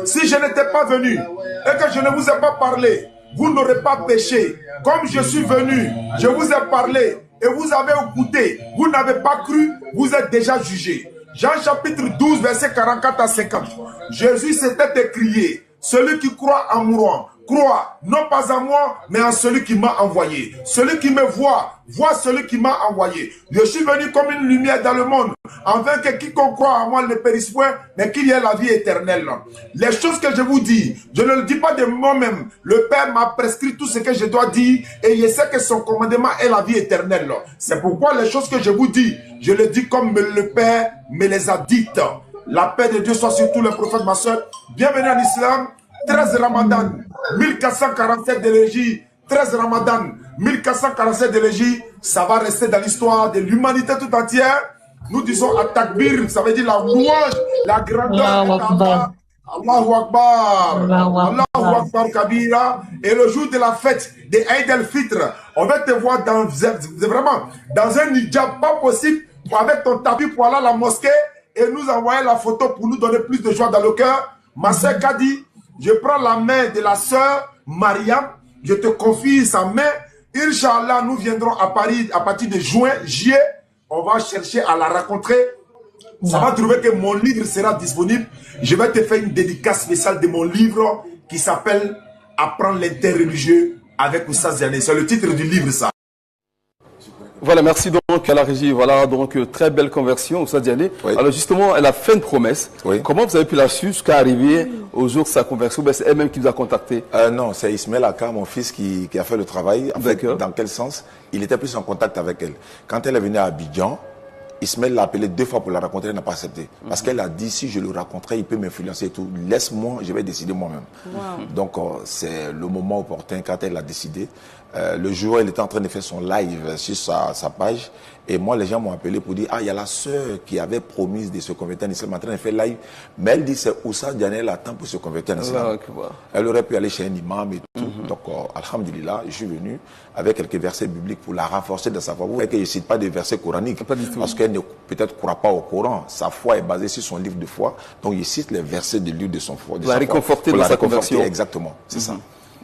si je n'étais pas venu et que je ne vous ai pas parlé, vous n'aurez pas péché. Comme je suis venu, je vous ai parlé et vous avez écouté, vous n'avez pas cru, vous êtes déjà jugé. Jean chapitre 12, verset 44 à 50. Jésus s'était écrié: celui qui croit en moi, croit non pas en moi, mais en celui qui m'a envoyé. Celui qui me voit, voit celui qui m'a envoyé. Je suis venu comme une lumière dans le monde, afin que quiconque croit en moi ne périsse point, mais qu'il y ait la vie éternelle. Les choses que je vous dis, je ne le dis pas de moi-même. Le Père m'a prescrit tout ce que je dois dire, et je sais que son commandement est la vie éternelle. C'est pourquoi les choses que je vous dis, je le dis comme le Père me les a dites. La paix de Dieu soit sur tous les prophètes, ma soeur. Bienvenue en islam. 13 Ramadan, 1447 d'élégie. 13 Ramadan, 1447 d'élégie. Ça va rester dans l'histoire de l'humanité tout entière. Nous disons à Takbir, ça veut dire la louange, la grandeur. Allahu Akbar. Allahu Akbar Kabira. Et le jour de la fête de Eid el-Fitr, on va te voir vraiment dans un hijab pas possible, avec ton tapis pour aller à la mosquée et nous envoyer la photo pour nous donner plus de joie dans le cœur. Ma sœur Kadi, je prends la main de la sœur Mariam, je te confie sa main. Inch'Allah, nous viendrons à Paris à partir de juillet. On va chercher à la rencontrer. Ça va trouver que mon livre sera disponible. Je vais te faire une dédicace spéciale de mon livre qui s'appelle Apprendre l'interreligieux avec Oussa Ziané. C'est le titre du livre, ça. Voilà, merci donc à la régie. Voilà, donc très belle conversion, Oussa Diané. Oui. Alors justement, elle a fait une promesse. Oui. Comment vous avez pu la suivre jusqu'à arriver au jour de sa conversion? C'est elle-même qui vous a contacté. Non, c'est Ismaël Aka, mon fils, qui a fait le travail. En fait, dans quel sens? Il était plus en contact avec elle. Quand elle est venue à Abidjan, Ismaël l'a appelé 2 fois pour la rencontrer, elle n'a pas accepté. Parce qu'elle a dit, si je le rencontrais, il peut m'influencer et tout. Laisse-moi, je vais décider moi-même. Wow. Donc, c'est le moment opportun quand elle a décidé. Le jour où elle était en train de faire son live sur sa page, et moi, les gens m'ont appelé pour dire, il y a la sœur qui avait promis de se convertir en islam en train de faire live. Mais elle dit, c'est Oussa Diané, elle attend pour se convertir en islam. Elle aurait pu aller chez un imam et tout. Donc, alhamdulillah, je suis venu avec quelques versets bibliques pour la renforcer dans sa foi. Vous voyez que je ne cite pas des versets coraniques. Parce qu'elle ne peut-être croit pas au Coran. Sa foi est basée sur son livre de foi. Donc, il cite les versets du livre de son foi. Pour la réconforter dans sa conversion. Exactement, c'est ça.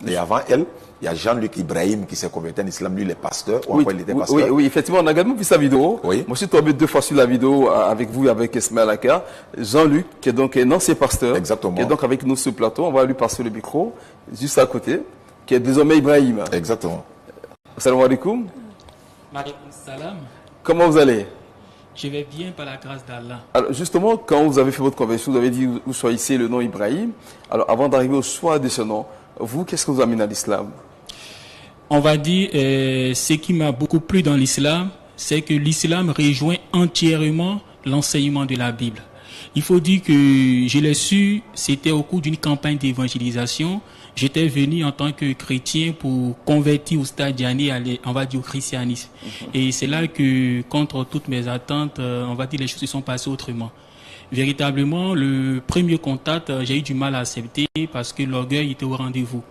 Et avant elle, il y a Jean-Luc Ibrahim qui s'est converti en islam, lui il est pasteur, ou il était pasteur. Oui, effectivement, on a également vu sa vidéo. Oui. Moi je suis tombé 2 fois sur la vidéo avec vous et avec Ismaël Aka. Jean-Luc, qui est donc un ancien pasteur, exactement, qui est donc avec nous sur le plateau, on va lui passer le micro, juste à côté, qui est désormais Ibrahim. Exactement. Salam alaikum. Maaleykum salam. Comment vous allez? Je vais bien par la grâce d'Allah. Alors justement, quand vous avez fait votre conversion, vous avez dit vous choisissez le nom Ibrahim. Alors avant d'arriver au choix de ce nom, vous, qu'est-ce que vous amène à l'islam? On va dire, ce qui m'a beaucoup plu dans l'islam, c'est que l'islam rejoint entièrement l'enseignement de la Bible. Il faut dire que je l'ai su, c'était au cours d'une campagne d'évangélisation. J'étais venu en tant que chrétien pour convertir Oustaz Diané, on va dire, au christianisme. Et c'est là que, contre toutes mes attentes, on va dire, les choses se sont passées autrement. Véritablement, le premier contact, j'ai eu du mal à accepter parce que l'orgueil était au rendez-vous.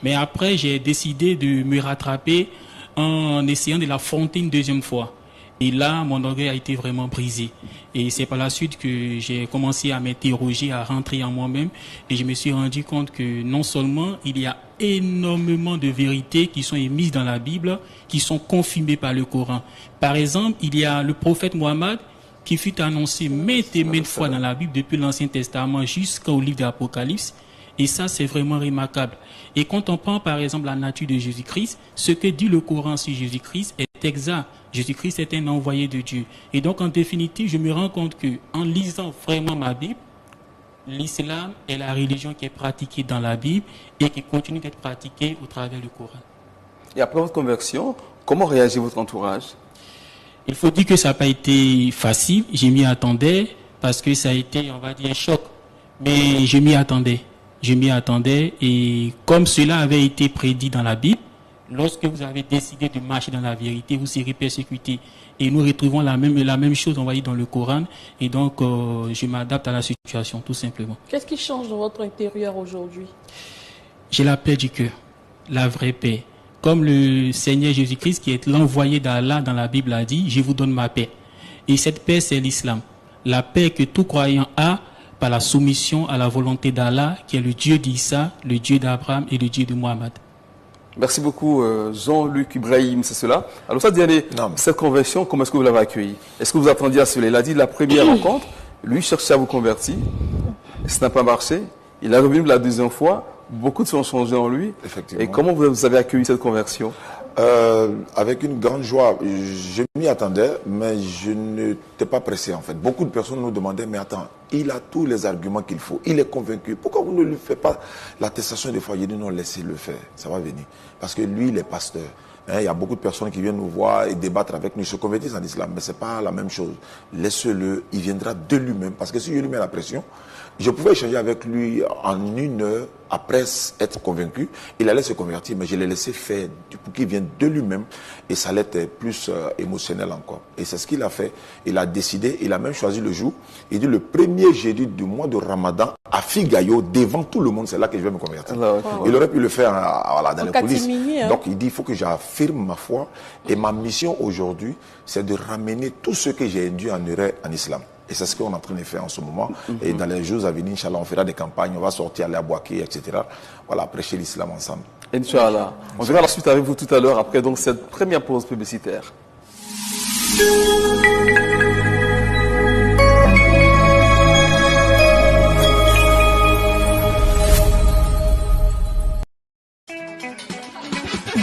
Mais après, j'ai décidé de me rattraper en essayant de l'affronter une deuxième fois. Et là, mon orgueil a été vraiment brisé. Et c'est par la suite que j'ai commencé à m'interroger, à rentrer en moi-même. Et je me suis rendu compte que non seulement il y a énormément de vérités qui sont émises dans la Bible, qui sont confirmées par le Coran. Par exemple, il y a le prophète Mohammed qui fut annoncé maintes et maintes fois dans la Bible, depuis l'Ancien Testament jusqu'au livre de l'Apocalypse. Et ça, c'est vraiment remarquable. Et quand on prend, par exemple, la nature de Jésus-Christ, ce que dit le Coran sur Jésus-Christ est exact. Jésus-Christ est un envoyé de Dieu. Et donc, en définitive, je me rends compte que, en lisant vraiment ma Bible, l'islam est la religion qui est pratiquée dans la Bible et qui continue d'être pratiquée au travers du Coran. Et après votre conversion, comment réagit votre entourage? Il faut dire que ça n'a pas été facile. Je m'y attendais parce que ça a été, on va dire, un choc. Mais je m'y attendais. Je m'y attendais et comme cela avait été prédit dans la Bible, lorsque vous avez décidé de marcher dans la vérité, vous serez persécuté. Et nous retrouvons la même chose, on va dire, dans le Coran. Et donc, je m'adapte à la situation, tout simplement. Qu'est-ce qui change dans votre intérieur aujourd'hui? J'ai la paix du cœur, la vraie paix. Comme le Seigneur Jésus-Christ, qui est l'envoyé d'Allah dans la Bible, a dit, je vous donne ma paix. Et cette paix, c'est l'islam. La paix que tout croyant a par la soumission à la volonté d'Allah, qui est le Dieu d'Issa, le Dieu d'Abraham et le Dieu de Mohammed. Merci beaucoup Jean-Luc Ibrahim, c'est cela. Alors ça, Diané, cette conversion, comment est-ce que vous l'avez accueillie? Est-ce que vous attendiez à cela? Il a dit la première rencontre, lui cherchait à vous convertir, ça n'a pas marché, il est revenu la deuxième fois, beaucoup de choses ont changé en lui. Effectivement. Et comment vous avez accueilli cette conversion? Avec une grande joie. Je m'y attendais, mais je n'étais pas pressé en fait. Beaucoup de personnes nous demandaient, mais attends, il a tous les arguments qu'il faut, il est convaincu. Pourquoi vous ne lui faites pas l'attestation des fois? Il dit non, laissez-le faire, ça va venir. Parce que lui, il est pasteur. Il y a beaucoup de personnes qui viennent nous voir et débattre avec nous, ils se convertissent en islam, mais ce n'est pas la même chose. Laissez-le, il viendra de lui-même. Parce que si je lui mets la pression, Je pouvais échanger avec lui en 1 heure après être convaincu. Il allait se convertir, mais je l'ai laissé faire pour qu'il vienne de lui-même. Et ça allait être plus émotionnel encore. Et c'est ce qu'il a fait. Il a décidé, il a même choisi le jour. Il dit le premier jeudi du mois de Ramadan à Figayo, devant tout le monde, c'est là que je vais me convertir. Il aurait pu le faire dans les coulisses. Donc il dit, il faut que j'affirme ma foi. Et ma mission aujourd'hui, c'est de ramener tout ce que j'ai induit en erreur en islam. Et c'est ce qu'on est en train de faire en ce moment. Et dans les jours à venir, Inch'Allah, on fera des campagnes, on va sortir, aller à Boaké, etc. Voilà, prêcher l'islam ensemble. Inch'Allah. On verra la suite avec vous tout à l'heure, après donc cette première pause publicitaire.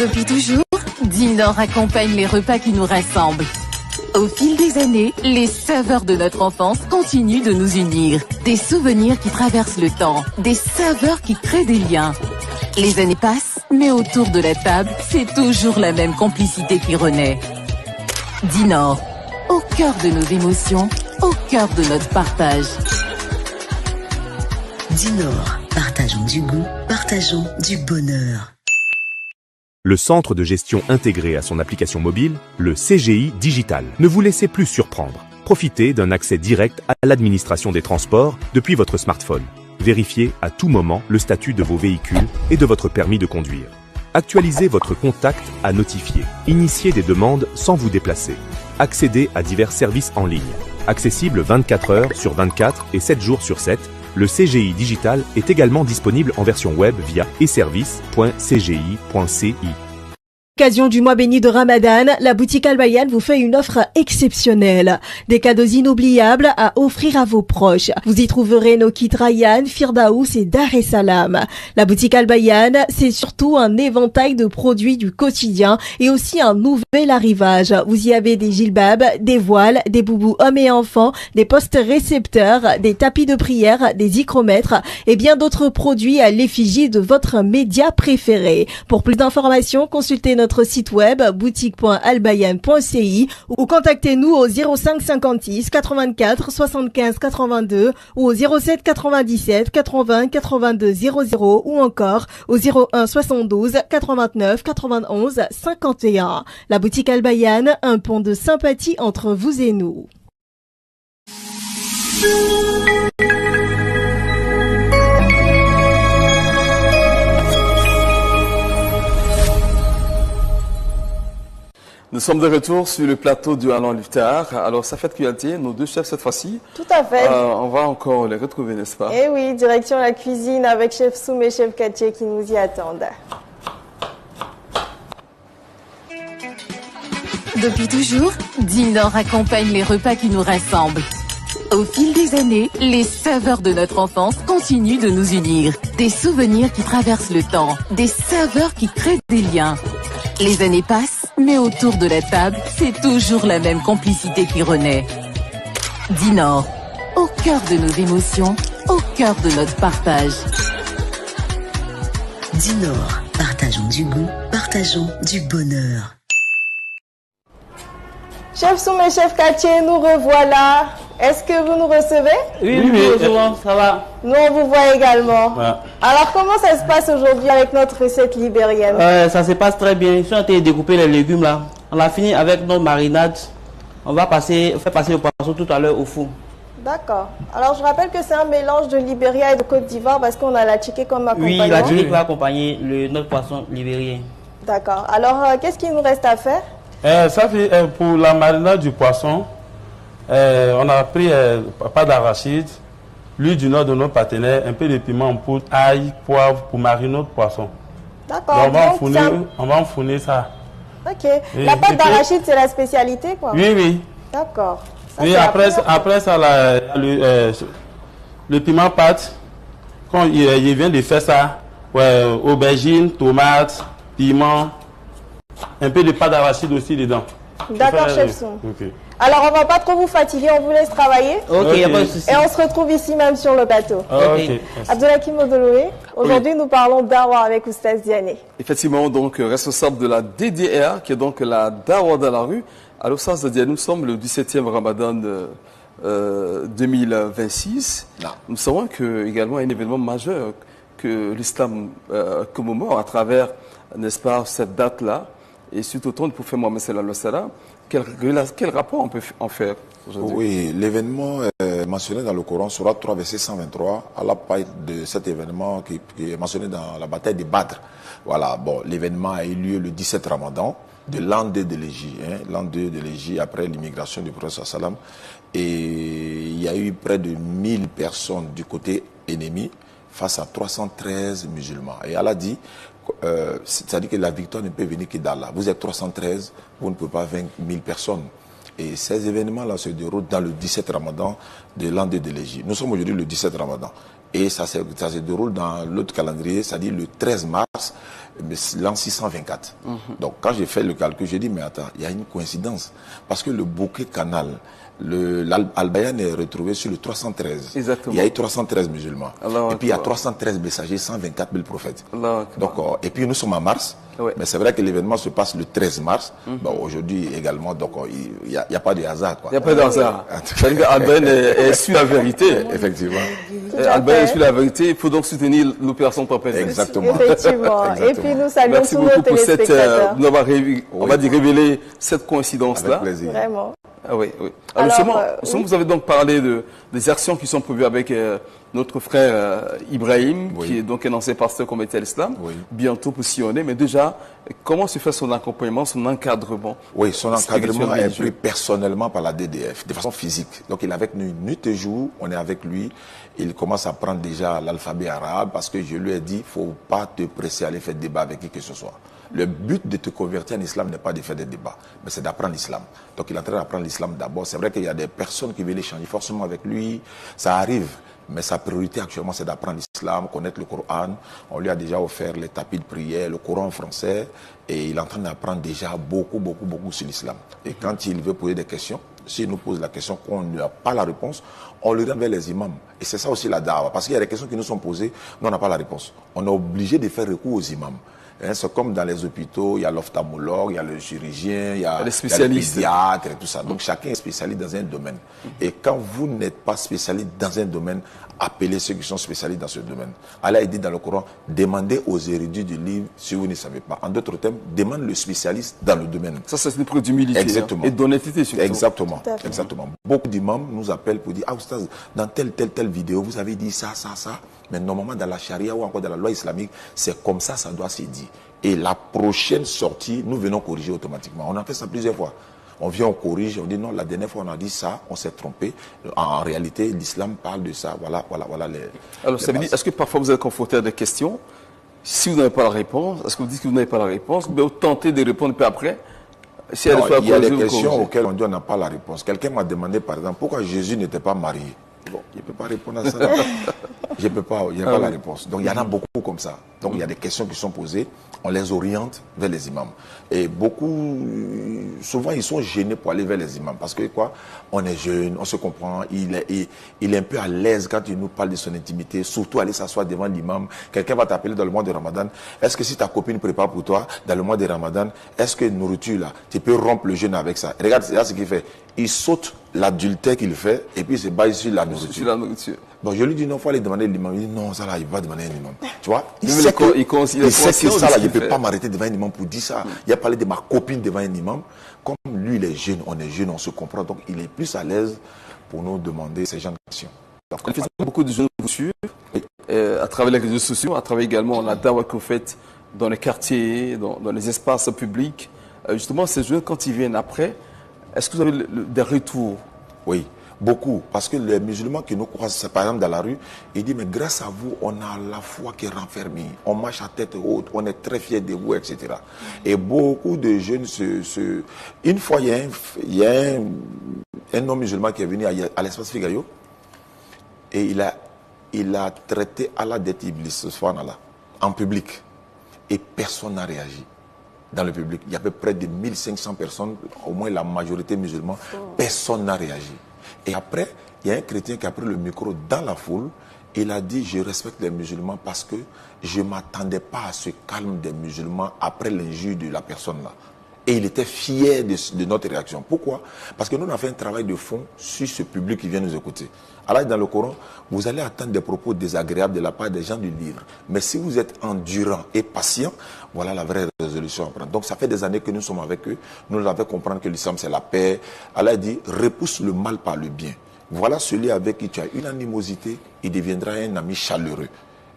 Depuis toujours, Dinor accompagne les repas qui nous rassemblent. Au fil des années, les saveurs de notre enfance continuent de nous unir. Des souvenirs qui traversent le temps, des saveurs qui créent des liens. Les années passent, mais autour de la table, c'est toujours la même complicité qui renaît. Dinor, au cœur de nos émotions, au cœur de notre partage. Dinor, partageons du goût, partageons du bonheur. Le centre de gestion intégré à son application mobile, le CGI Digital. Ne vous laissez plus surprendre. Profitez d'un accès direct à l'administration des transports depuis votre smartphone. Vérifiez à tout moment le statut de vos véhicules et de votre permis de conduire. Actualisez votre contact à notifier. Initiez des demandes sans vous déplacer. Accédez à divers services en ligne. Accessible 24 heures sur 24 et 7 jours sur 7, le CGI Digital est également disponible en version web via eservice.cgi.ci. Occasion du mois béni de Ramadan, la boutique Al Bayan vous fait une offre exceptionnelle. Des cadeaux inoubliables à offrir à vos proches. Vous y trouverez nos kits Rayyan, Firdaous et Dar es Salam. La boutique Al Bayan, c'est surtout un éventail de produits du quotidien et aussi un nouvel arrivage. Vous y avez des jilbabs, des voiles, des boubous hommes et enfants, des postes récepteurs, des tapis de prière, des hygromètres et bien d'autres produits à l'effigie de votre média préféré. Pour plus d'informations, consultez notre site web boutique.albayan.ci ou contactez-nous au 05 56 84 75 82 ou au 07 97 80 82 00 ou encore au 01 72 89 91 51. La boutique Al Bayan, un pont de sympathie entre vous et nous. Nous sommes de retour sur le plateau du Alon Liftar. Alors, Safet Kouyaté, nos deux chefs cette fois-ci. Tout à fait. On va encore les retrouver, n'est-ce pas? Eh oui, direction la cuisine avec Chef Soum et Chef Katché qui nous y attendent. Depuis toujours, Dinor accompagne les repas qui nous rassemblent. Au fil des années, les saveurs de notre enfance continuent de nous unir. Des souvenirs qui traversent le temps, des saveurs qui créent des liens. Les années passent, mais autour de la table, c'est toujours la même complicité qui renaît. Dinor, au cœur de nos émotions, au cœur de notre partage. Dinor, partageons du goût, partageons du bonheur. Chef Soum et Chef Katché, nous revoilà. Est-ce que vous nous recevez? Oui, ça va. Nous, on vous voit également. Ouais. Alors, comment ça se passe aujourd'hui avec notre recette libérienne? Ça se passe très bien. Je suis en train de découper les légumes là. On a fini avec notre marinade. On va faire passer le poisson tout à l'heure au four. D'accord. Alors, je rappelle que c'est un mélange de Libéria et de Côte d'Ivoire parce qu'on a la chiquée comme accompagnement. Oui, la chiquée va accompagner notre poisson libérien. D'accord. Alors, qu'est-ce qu'il nous reste à faire? Ça fait pour la marinade du poisson, on a pris pas d'arachide, l'huile du nord de nos partenaires, un peu de piment en poudre, ail, poivre pour mariner notre poisson. D'accord. On va enfourner ça. Ok. La pâte d'arachide, c'est la spécialité, quoi? Oui. D'accord. Oui, après ça, le piment pâte, quand il vient de faire ça, aubergine, tomate, piment, un peu de pâte d'arachide aussi dedans. D'accord, Chef Soum. Okay. Alors, on ne va pas trop vous fatiguer, on vous laisse travailler. Ok, il n'y a pas de souci. Et on se retrouve ici même sur le plateau. Ok. Abdoulakim Odoloé, aujourd'hui nous parlons d'Awa avec Oustaz Diané. Effectivement, donc responsable de la DDR, qui est donc la Dawa dans la rue. Alors, Oustaz Diané, nous sommes le 17e Ramadan 2026. Nous savons que également un événement majeur que l'islam commémore à travers, n'est-ce pas, cette date-là, et suite au temps du prophète Mohammed sallallahu alayhi wa sallam. Quel rapport on peut en faire aujourd'hui? Oui, l'événement mentionné dans le Coran, Sourate 3, verset 123, Allah parle de cet événement qui est mentionné dans la bataille de Badr. Voilà, bon, l'événement a eu lieu le 17 Ramadan de l'an 2 de l'Égypte, l'an 2 de l'Égypte après l'immigration du prophète sallam. Et il y a eu près de 1000 personnes du côté ennemi face à 313 musulmans. Et Allah dit, c'est-à-dire que la victoire ne peut venir que d'Allah. Vous êtes 313, vous ne pouvez pas vaincre 1000 personnes. Et ces événements-là se déroulent dans le 17 Ramadan de l'an 2 de l'Égypte. Nous sommes aujourd'hui le 17 Ramadan. Et ça se déroule dans l'autre calendrier, c'est-à-dire le 13 mars, l'an 624. Donc quand j'ai fait le calcul, j'ai dit, mais attends, il y a une coïncidence. Parce que le bouquet canal, Al-Bayan est retrouvé sur le 313. Exactement. Il y a eu 313 musulmans. Et puis il y a 313 messagers, 124 000 prophètes. Donc, et puis nous sommes en mars. Mais c'est vrai que l'événement se passe le 13 mars. Bon, aujourd'hui également, donc il n'y a pas de hasard. Il n'y a pas de hasard. Al-Bayan est sur la vérité. Effectivement. Al-Bayan est sur la vérité. Il faut donc soutenir l'opération Tempête. Exactement. Effectivement. Et puis nous saluons Merci tous beaucoup nos pour cette, téléspectateurs. on va dire révéler cette coïncidence-là. Avec plaisir. Vraiment. Ah oui, oui. Alors, justement, vous avez donc parlé des actions qui sont prévues avec notre frère Ibrahim, qui est donc un ancien pasteur converti à l'islam, bientôt pour sillonner. Mais déjà, comment se fait son accompagnement, son encadrement? Oui, son encadrement est pris personnellement par la DDF, de façon physique. Donc il est avec nous nuit et jour, on est avec lui. Il commence à prendre déjà l'alphabet arabe parce que je lui ai dit, il ne faut pas te presser à aller faire débat avec qui que ce soit. Le but de te convertir en islam n'est pas de faire des débats, mais c'est d'apprendre l'islam. Donc il est en train d'apprendre l'islam d'abord. C'est vrai qu'il y a des personnes qui veulent échanger forcément avec lui, ça arrive. Mais sa priorité actuellement, c'est d'apprendre l'islam, connaître le Coran. On lui a déjà offert les tapis de prière, le Coran en français. Et il est en train d'apprendre déjà beaucoup sur l'islam. Et quand il veut poser des questions, s'il nous pose la question qu'on n'a pas la réponse, on le rend vers les imams. Et c'est ça aussi la dawa. Parce qu'il y a des questions qui nous sont posées, nous on n'a pas la réponse. On est obligé de faire recours aux imams. C'est comme dans les hôpitaux, il y a l'ophtalmologue, il y a le chirurgien, il y a les spécialistes, il y a le pédiatre et tout ça. Donc chacun est spécialiste dans un domaine. Et quand vous n'êtes pas spécialiste dans un domaine, appelez ceux qui sont spécialistes dans ce domaine. Allah dit dans le Coran, demandez aux érudits du livre si vous ne savez pas. En d'autres termes, demande le spécialiste dans le domaine. Ça, c'est une preuve d'humilité. Exactement. Et d'honnêteté surtout. Exactement. Exactement. Beaucoup d'imams nous appellent pour dire, ah oustaz, dans telle vidéo, vous avez dit ça. Mais normalement, dans la charia ou encore dans la loi islamique, c'est comme ça doit se dire. Et la prochaine sortie, nous venons corriger automatiquement. On a fait ça plusieurs fois. On vient, on corrige, on dit non, la dernière fois on a dit ça, on s'est trompé. En réalité, l'islam parle de ça. Voilà les. Alors, ça veut dire, est-ce que parfois vous êtes confronté à des questions? Si vous n'avez pas la réponse, est-ce que vous dites que vous n'avez pas la réponse? Vous tentez de répondre peu après? Si non, il y a des questions auxquelles on dit on n'a pas la réponse. Quelqu'un m'a demandé, par exemple, pourquoi Jésus n'était pas marié. Bon, je ne peux pas répondre à ça. Je peux pas, il n'y a pas la réponse. Donc il y en a beaucoup comme ça. Donc il y a des questions qui sont posées, on les oriente vers les imams. Et souvent ils sont gênés pour aller vers les imams. Parce que quoi, on est jeune, on se comprend, il est un peu à l'aise quand il nous parle de son intimité, surtout aller s'asseoir devant l'imam. Quelqu'un va t'appeler dans le mois de Ramadan. Est-ce que si ta copine prépare pour toi dans le mois de Ramadan, est-ce que nourriture là, tu peux rompre le jeûne avec ça? Regarde, c'est là ce qu'il fait. Il saute l'adultère qu'il fait et puis il se base sur la nourriture. Donc je lui dis non, il faut aller demander l'imam. Il dit non, ça là, il va demander un imam. Tu vois, il sait que ça là, je ne peux pas m'arrêter devant un imam pour dire ça. Il a parlé de ma copine devant un imam. Comme lui, il est jeune, on se comprend. Donc il est plus à l'aise pour nous demander ces gens de questions. Beaucoup de jeunes vous suivent à travers les réseaux sociaux, à travers également la dawa que vous faites dans les quartiers, dans les espaces publics. Justement, ces jeunes, quand ils viennent après, est-ce que vous avez des retours? Oui, beaucoup. Parce que les musulmans qui nous croisent, par exemple dans la rue, ils disent, mais grâce à vous, on a la foi qui est renfermée. On marche à tête haute, on est très fiers de vous, etc. Et beaucoup de jeunes Une fois, il y a un non-musulman qui est venu à l'espace Figayo et il a traité Allah d'être Iblis, en public. Et personne n'a réagi. Dans le public, il y avait près de 1500 personnes, au moins la majorité musulmane, personne n'a réagi. Et après, il y a un chrétien qui a pris le micro dans la foule, il a dit, je respecte les musulmans parce que je ne m'attendais pas à ce calme des musulmans après l'injure de la personne là. Et il était fier de notre réaction. Pourquoi? Parce que nous, on a fait un travail de fond sur ce public qui vient nous écouter. Alors, dans le Coran, vous allez attendre des propos désagréables de la part des gens du livre. Mais si vous êtes endurant et patient, voilà la vraie résolution à prendre. Donc, ça fait des années que nous sommes avec eux. Nous leur avons compris que l'islam, c'est la paix. Allah dit, repousse le mal par le bien. Voilà celui avec qui tu as une animosité, il deviendra un ami chaleureux.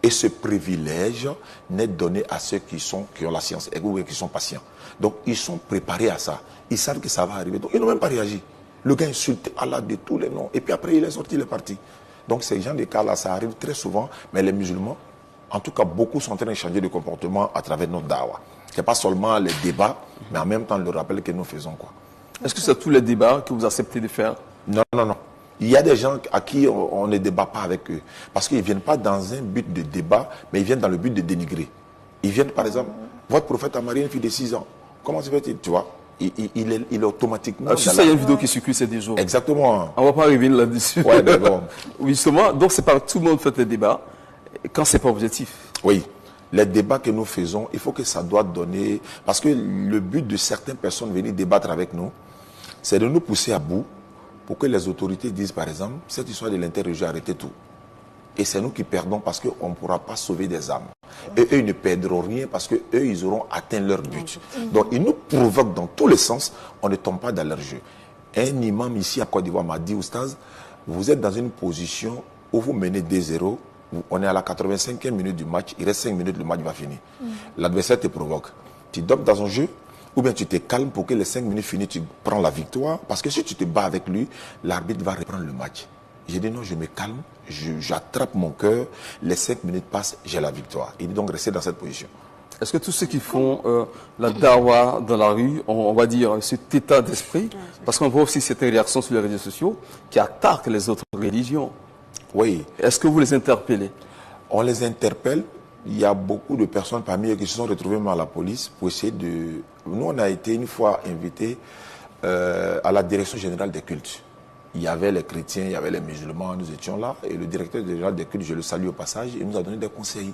Et ce privilège n'est donné à ceux qui ont la science et qui sont patients. Donc, ils sont préparés à ça. Ils savent que ça va arriver. Donc, ils n'ont même pas réagi. Le gars insulte Allah de tous les noms. Et puis après, il est sorti, il est parti. Donc, ces gens de cas-là, ça arrive très souvent. Mais les musulmans, en tout cas, beaucoup sont en train de changer de comportement à travers notre dawa. Ce n'est pas seulement les débats, mais en même temps le rappel que nous faisons, quoi. Est-ce que c'est tous les débats que vous acceptez de faire? Non, non, non. Il y a des gens à qui on ne débat pas avec eux. Parce qu'ils ne viennent pas dans un but de débat, mais ils viennent dans le but de dénigrer. Ils viennent, par exemple, votre prophète a marié une fille de 6 ans. Comment se fait-il? Tu vois, il est automatiquement... Je sais, il y a une vidéo qui circule ces 10 jours. Exactement. On ne va pas revenir là-dessus. Ouais, mais bon. Oui, justement, donc c'est pas tout le monde fait les débats, quand c'est pas objectif. Oui. Les débats que nous faisons, il faut que ça doit donner... Parce que le but de certaines personnes venir débattre avec nous, c'est de nous pousser à bout pour que les autorités disent, par exemple, cette histoire de l'interreligieux, arrêtez tout. Et c'est nous qui perdons parce qu'on ne pourra pas sauver des âmes. Et eux, ils ne perdront rien parce qu'eux, ils auront atteint leur but. Donc, ils nous provoquent dans tous les sens, on ne tombe pas dans leur jeu. Un imam ici à Côte d'Ivoire m'a dit, Oustaz, vous êtes dans une position où vous menez 2-0, on est à la 85e minute du match, il reste 5 minutes, le match va finir. L'adversaire te provoque. Tu dopes dans un jeu, ou bien tu te calmes pour que les 5 minutes finissent, tu prends la victoire. Parce que si tu te bats avec lui, l'arbitre va reprendre le match. J'ai dit non, je me calme, j'attrape mon cœur, les 5 minutes passent, j'ai la victoire. Il dit donc rester dans cette position. Est-ce que tous ceux qui font la dawa dans la rue, on va dire cet état d'esprit, parce qu'on voit aussi cette réaction sur les réseaux sociaux qui attaquent les autres religions. Oui. Est-ce que vous les interpellez? On les interpelle. Il y a beaucoup de personnes parmi eux qui se sont retrouvées à la police pour essayer de... Nous, on a été une fois invités à la direction générale des cultes. Il y avait les chrétiens, il y avait les musulmans, nous étions là. Et le directeur général des cultes, je le salue au passage, il nous a donné des conseils.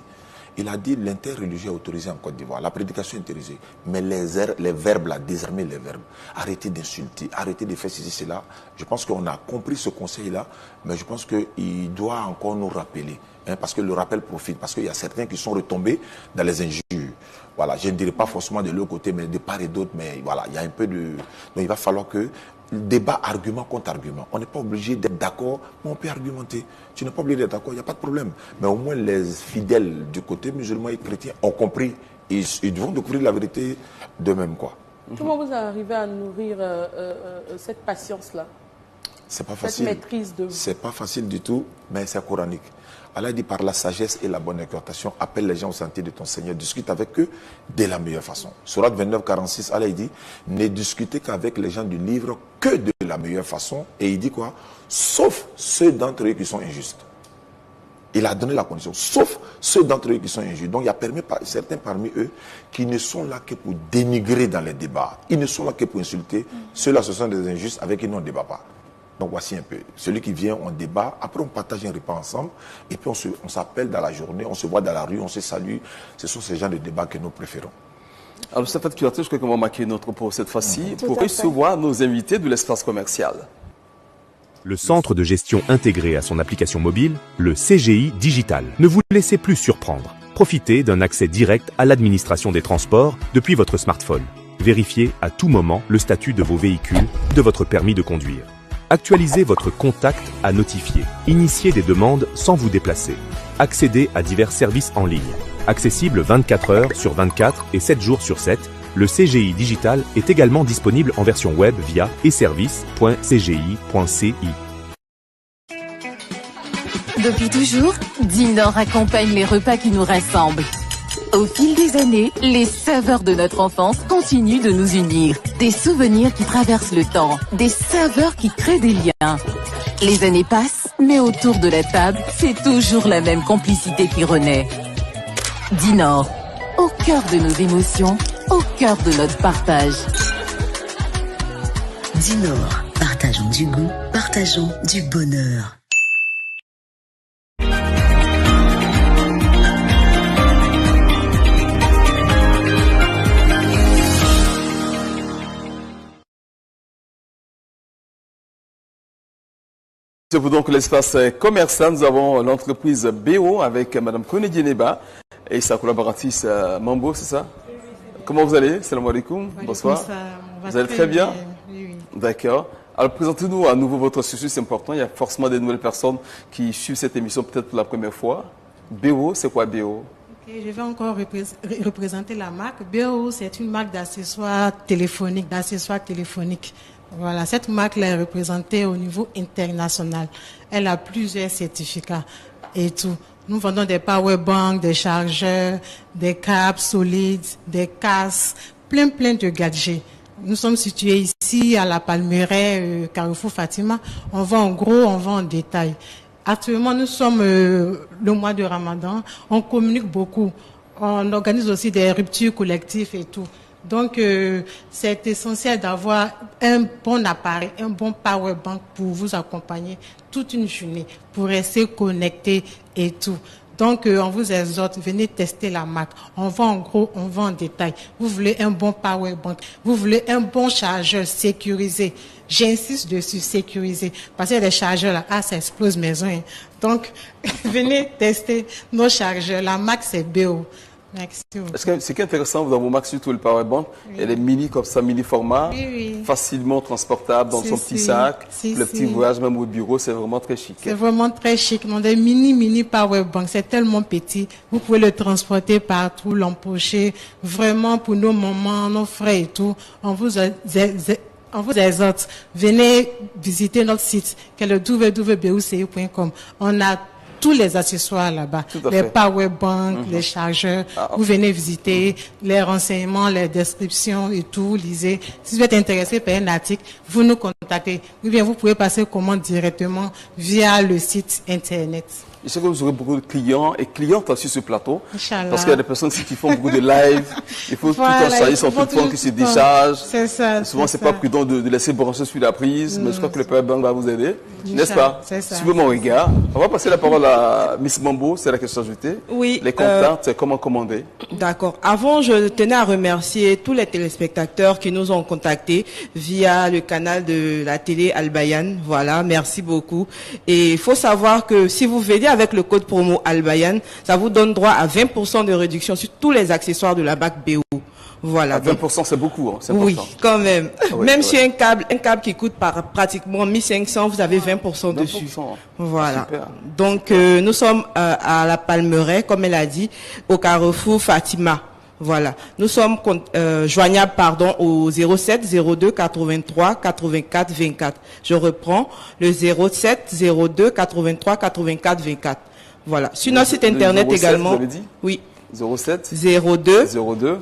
Il a dit l'interreligieux est autorisé en Côte d'Ivoire, la prédication est autorisée. Mais les verbes, là, désarmer les verbes. Arrêtez d'insulter, arrêtez de faire ceci, cela. Je pense qu'on a compris ce conseil-là, mais je pense qu'il doit encore nous rappeler. Parce que le rappel profite, parce qu'il y a certains qui sont retombés dans les injures. Voilà, je ne dirais pas forcément de l'autre côté, mais de part et d'autre, mais voilà, il y a un peu de... Donc il va falloir que le débat argument contre argument. On n'est pas obligé d'être d'accord, mais on peut argumenter. Tu n'es pas obligé d'être d'accord, il n'y a pas de problème. Mais au moins les fidèles du côté musulman et chrétien ont compris. Ils vont découvrir la vérité d'eux-mêmes, quoi. Comment vous arrivez à nourrir cette patience-là? C'est pas facile. Cette maîtrise de vous. C'est pas facile du tout, mais c'est coranique. Allah dit par la sagesse et la bonne exhortation, appelle les gens au sentier de ton Seigneur, discute avec eux de la meilleure façon. Surat 29, 46, Allah dit, ne discutez qu'avec les gens du livre que de la meilleure façon. Et il dit quoi? Sauf ceux d'entre eux qui sont injustes. Il a donné la condition, sauf ceux d'entre eux qui sont injustes. Donc il y a certains parmi eux qui ne sont là que pour dénigrer dans les débats. Ils ne sont là que pour insulter. Ceux-là, ce sont des injustes avec qui nous on ne débat pas. Donc voici un peu. Celui qui vient, on débat, après on partage un repas ensemble, et puis on s'appelle dans la journée, on se voit dans la rue, on se salue. Ce sont ces genres de débats que nous préférons. Alors, Stéphane Kulaté, je crois qu'on va marquer notre pause cette fois-ci pour recevoir nos invités de l'espace commercial. Le centre de gestion intégré à son application mobile, le CGI Digital. Ne vous laissez plus surprendre. Profitez d'un accès direct à l'administration des transports depuis votre smartphone. Vérifiez à tout moment le statut de vos véhicules, de votre permis de conduire. Actualisez votre contact à notifier. Initiez des demandes sans vous déplacer. Accédez à divers services en ligne. Accessible 24 heures sur 24 et 7 jours sur 7, le CGI Digital est également disponible en version web via eservice.cgi.ci. Depuis toujours, Dinor accompagne les repas qui nous rassemblent. Au fil des années, les saveurs de notre enfance continuent de nous unir. Des souvenirs qui traversent le temps, des saveurs qui créent des liens. Les années passent, mais autour de la table, c'est toujours la même complicité qui renaît. Dinor, au cœur de nos émotions, au cœur de notre partage. Dinor, partageons du goût, partageons du bonheur. Pour donc l'espace commerçal, nous avons l'entreprise BO avec Mme Konedi Neba et sa collaboratrice Mambo, c'est ça? Comment vous allez? Salam alaikum. Bonsoir. Vous allez très bien? Oui. D'accord. Alors présentez-nous à nouveau votre sujet, c'est important. Il y a forcément des nouvelles personnes qui suivent cette émission peut-être pour la première fois. BO, c'est quoi BO? Je vais encore représenter la marque. BO, c'est une marque d'accessoires téléphoniques, Voilà, cette marque-là est représentée au niveau international. Elle a plusieurs certificats et tout. Nous vendons des powerbanks, des chargeurs, des câbles solides, des casques, plein de gadgets. Nous sommes situés ici à la Palmeraie, Carrefour Fatima. On vend en gros, on vend en détail. Actuellement, nous sommes le mois de Ramadan. On communique beaucoup. On organise aussi des ruptures collectives et tout. Donc, c'est essentiel d'avoir un bon appareil, un bon powerbank pour vous accompagner toute une journée, pour rester connecté et tout. Donc, on vous exhorte, venez tester la marque. On vend en gros, on vend en détail. Vous voulez un bon powerbank, vous voulez un bon chargeur sécurisé. J'insiste dessus, sécurisé. Parce que les chargeurs, là, ça explose maison. Hein. Donc, venez tester nos chargeurs. La marque, c'est BO. Merci. Est-ce que ce qui est intéressant, vous avez remarqué surtout le powerbank, elle est mini comme ça, mini format, facilement transportable dans son petit sac, le petit voyage même au bureau, c'est vraiment très chic. C'est vraiment très chic. On a des mini powerbank, c'est tellement petit, vous pouvez le transporter partout, l'empocher. Vraiment pour nos mamans, nos frères et tout, on vous exhorte. Venez visiter notre site, qui est le www.bouci.com. On a tous les accessoires là-bas, les powerbanks, les chargeurs. Vous venez visiter les renseignements, les descriptions et tout, vous lisez. Si vous êtes intéressé par un article, vous nous contactez. Ou bien vous pouvez passer commande directement via le site internet. Je sais que vous aurez beaucoup de clients et clientes sur ce plateau. Inch'Allah. Parce qu'il y a des personnes qui font beaucoup de live. Il faut tout le temps charger son téléphone qui se décharge. C'est ça. Souvent, c'est pas prudent de laisser brancher sur la prise, mais je crois que le powerbank va vous aider. N'est-ce pas? Suivez mon regard. On va passer la parole à Miss Mambo, c'est la question ajoutée. Oui. Les contacts, comment commander? D'accord. Avant, je tenais à remercier tous les téléspectateurs qui nous ont contactés via le canal de la télé Al-Bayan. Voilà, merci beaucoup. Et il faut savoir que si vous venez avec le code promo Al-Bayan, ça vous donne droit à 20% de réduction sur tous les accessoires de la marque BO. Voilà. 20%, c'est beaucoup, hein, c'est oui, important. quand même. Oui, même sur un câble qui coûte pratiquement 1500, vous avez 20% dessus. Voilà. Super. Donc, nous sommes à la Palmeraie, comme elle a dit, au Carrefour Fatima. Voilà. Nous sommes joignables, au 07 02 83 84 24. Je reprends le 07 02 83 84 24. Voilà. Sur notre site internet 07, également. Vous avez dit? Oui. 07 02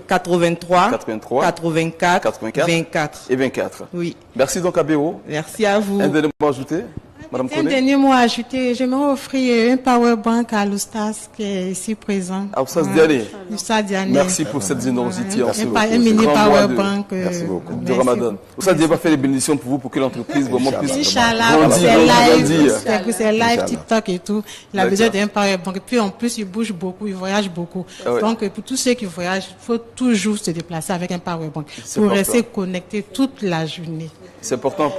83 84 24 et 24. Oui. Merci donc à BO. Merci à vous. Un dernier mot ajouté? Madame Un dernier mot ajouté, j'aimerais offrir un powerbank à l'Oustas qui est ici présent. À Oustas Diané. Oustas Diané. Merci pour cette générosité. Un mini powerbank. Merci beaucoup. De Ramadan. Oustas Diané va faire des bénédictions pour vous, pour que l'entreprise vraiment puisse Inch'Allah, c'est live, TikTok et tout. Il a besoin d'un powerbank. Et puis en plus, il bouge beaucoup, il voyage beaucoup. Donc pour tous ceux qui voyagent, il faut toujours se déplacer avec un powerbank pour rester connecté toute la journée. C'est important.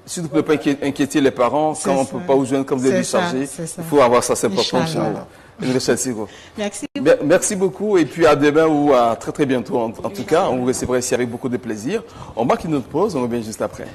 Surtout pour ne pas inquiéter les parents, quand on ne peut pas vous joindre, quand vous êtes déchargé, il faut avoir ça, c'est important. Merci. Merci beaucoup et puis à demain ou à très bientôt. En tout cas, on vous recevra ici avec beaucoup de plaisir. On marque une autre pause, on revient juste après.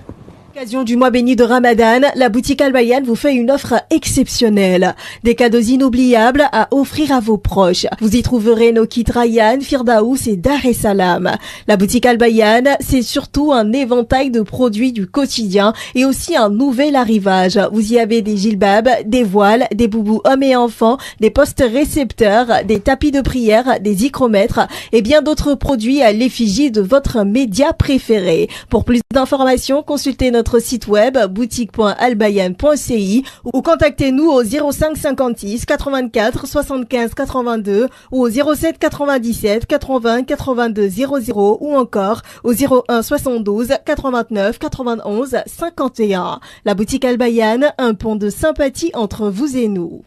Occasion du mois béni de Ramadan, la boutique Al-Bayan vous fait une offre exceptionnelle. Des cadeaux inoubliables à offrir à vos proches. Vous y trouverez nos kits Rayyan, Firdaous et Dar es Salam. La boutique Al-Bayan, c'est surtout un éventail de produits du quotidien et aussi un nouvel arrivage. Vous y avez des jilbabs, des voiles, des boubous hommes et enfants, des postes récepteurs, des tapis de prière, des icromètres et bien d'autres produits à l'effigie de votre média préféré. Pour plus d'informations, consultez notre site web boutique.albayan.ci ou contactez-nous au 05 56 84 75 82 ou au 07 97 80 82 00 ou encore au 01 72 89 91 51. La boutique Al-Bayan, un pont de sympathie entre vous et nous.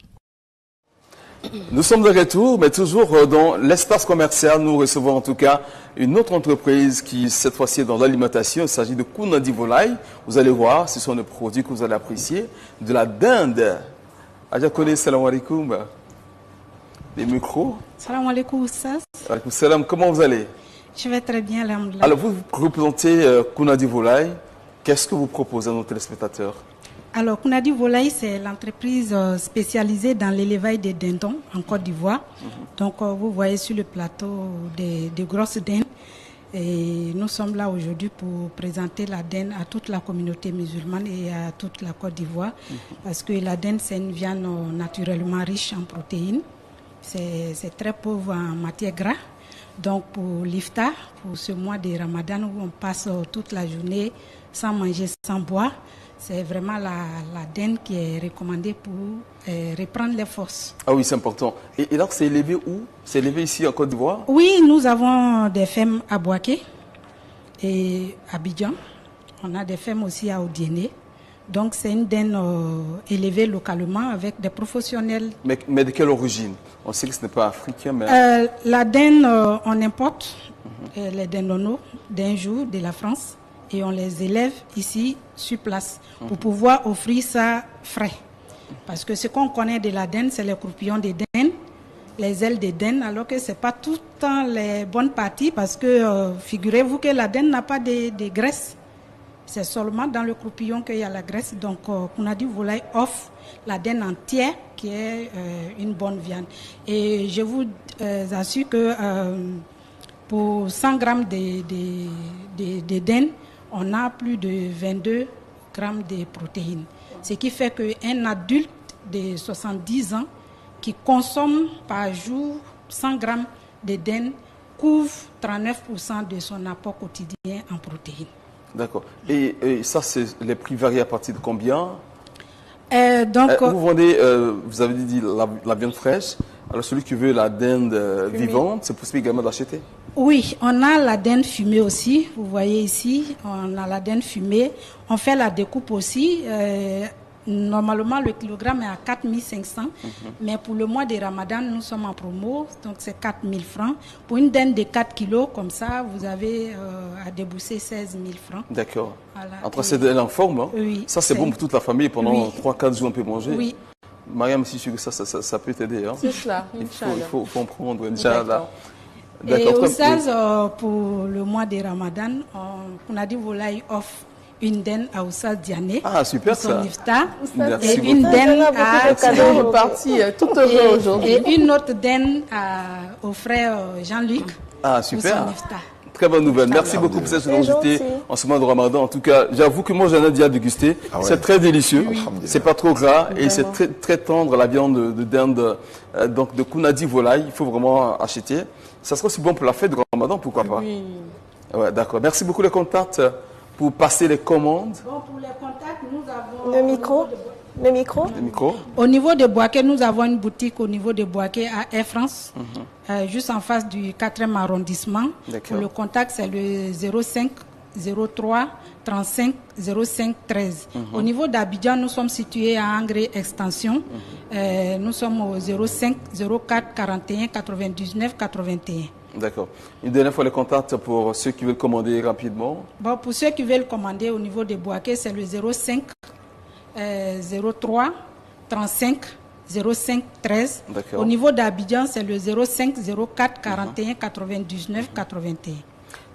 Nous sommes de retour, mais toujours dans l'espace commercial. Nous recevons en tout cas une autre entreprise qui, cette fois-ci, est dans l'alimentation. Il s'agit de Kounadi Volaille. Vous allez voir, ce sont des produits que vous allez apprécier. De la dinde. Aja Kone, salam alaikum. Les micros. Salam alaikum, Oussas. Alaikum salam. Comment vous allez? Je vais très bien, alhamdoulilah. Alors, vous représentez Kounadi Volaille. Qu'est-ce que vous proposez à nos téléspectateurs? Alors, Kounadi Volaille, c'est l'entreprise spécialisée dans l'élevage des dindons en Côte d'Ivoire. Donc, vous voyez sur le plateau des grosses dindes. Et nous sommes là aujourd'hui pour présenter la dinde à toute la communauté musulmane et à toute la Côte d'Ivoire. Parce que la dinde, c'est une viande naturellement riche en protéines. C'est très pauvre en matière grasse. Donc, pour l'iftar, pour ce mois de Ramadan où on passe toute la journée sans manger, sans boire, c'est vraiment la dinde qui est recommandée pour reprendre les forces. Ah oui, c'est important. Et donc, c'est élevé où? C'est élevé ici en Côte d'Ivoire? Oui, nous avons des fermes à Boaké et à Abidjan. On a des fermes aussi à Odiéné. Donc, c'est une dinde élevée localement avec des professionnels. Mais de quelle origine? On sait que ce n'est pas africain, mais... La dinde, on importe les dindonos d'un jour de la France. Et on les élève ici sur place pour pouvoir offrir ça frais. Parce que ce qu'on connaît de la dinde, c'est les croupillons des dindes, les ailes des dindes, alors que ce n'est pas tout le temps les bonnes parties parce que figurez-vous que la dinde n'a pas de graisse. C'est seulement dans le croupillon qu'il y a la graisse. Donc, Kounadi Volaille offre la dinde entière qui est une bonne viande. Et je vous assure que pour 100 grammes de dinde, on a plus de 22 grammes de protéines. Ce qui fait qu'un adulte de 70 ans qui consomme par jour 100 grammes de dinde couvre 39% de son apport quotidien en protéines. D'accord. Et ça, les prix varient à partir de combien? Vous vendez, vous avez dit la viande fraîche. Alors celui qui veut la dinde vivante, c'est possible également d'acheter? Oui, on a la dinde fumée aussi. Vous voyez ici, on a la dinde fumée. On fait la découpe aussi. Normalement, le kilogramme est à 4500. Mais pour le mois de Ramadan, nous sommes en promo. Donc, c'est 4000 francs. Pour une dinde de 4 kilos, comme ça, vous avez à débourser 16 000 francs. D'accord. Voilà. Après, c'est de en forme. Hein? Oui. Ça, c'est bon pour toute la famille. Pendant 3-4 jours, on peut manger. Oui. Mariam, si je sais que ça peut t'aider. Hein? C'est cela. Il faut en prendre. Inch'Allah. Et au Oussas, pour le mois de Ramadan, Kounadi Volaille offre une dinde à Oussas Diané. Ah, super ça. Et une dinde à reparti tout heureux aujourd'hui. Et une autre dinde au frère Jean-Luc. Ah, super. Très bonne nouvelle. Merci beaucoup pour cette générosité en ce mois de Ramadan. En tout cas, j'avoue que moi, j'en ai déjà dégusté. Ah ouais. C'est très délicieux. C'est pas trop gras et c'est très, très tendre, la viande de dinde donc de Kounadi Volaille. Il faut vraiment acheter. Ça sera aussi bon pour la fête de Ramadan, pourquoi pas? Oui. Ouais, d'accord. Merci beaucoup les contacts pour passer les commandes. Bon, pour les contacts, nous avons... Le micro. Au niveau de Boaké, nous avons une boutique au niveau de Boaké à Air France, juste en face du 4e arrondissement. Pour le contact, c'est le 05 03 35 05 13. Au niveau d'Abidjan, nous sommes situés à Angré Extension. Nous sommes au 05 04 41 99 81. D'accord. Une dernière fois, les contacts pour ceux qui veulent commander rapidement. Bon, pour ceux qui veulent commander au niveau de Boaké, c'est le 05 03 35 05 13. Au niveau d'Abidjan, c'est le 05 04 41 99 81.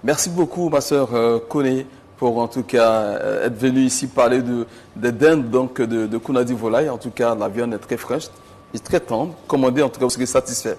Merci beaucoup, ma sœur Kone, pour en tout cas être venue ici parler de dinde, donc de Kounadi Volaille. En tout cas, la viande est très fraîche et très tendre. Commandez, en tout cas, vous serez satisfait.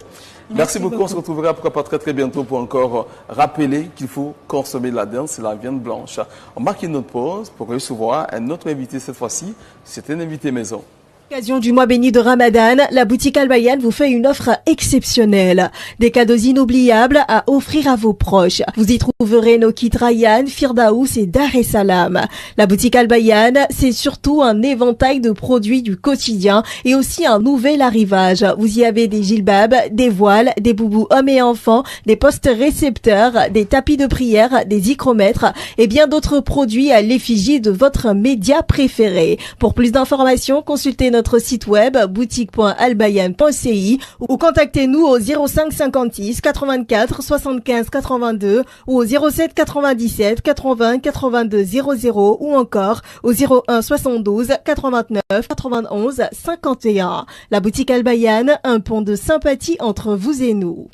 Merci beaucoup. On se retrouvera pourquoi pas très très bientôt pour encore rappeler qu'il faut consommer la dinde, c'est la viande blanche. On marque une autre pause pour recevoir un autre invité cette fois-ci. C'est un invité maison. Occasion du mois béni de Ramadan, la boutique Al-Bayan vous fait une offre exceptionnelle. Des cadeaux inoubliables à offrir à vos proches. Vous y trouverez nos kits Rayyan, Firdaous et Dar es Salam. La boutique Al-Bayan, c'est surtout un éventail de produits du quotidien et aussi un nouvel arrivage. Vous y avez des gilbabs, des voiles, des boubous hommes et enfants, des postes récepteurs, des tapis de prière, des hygromètres et bien d'autres produits à l'effigie de votre média préféré. Pour plus d'informations, consultez notre notre site web boutique.albayan.ci ou contactez-nous au 05 56 84 75 82 ou au 07 97 80 82 00 ou encore au 01 72 89 91 51. La boutique Albayan, un pont de sympathie entre vous et nous.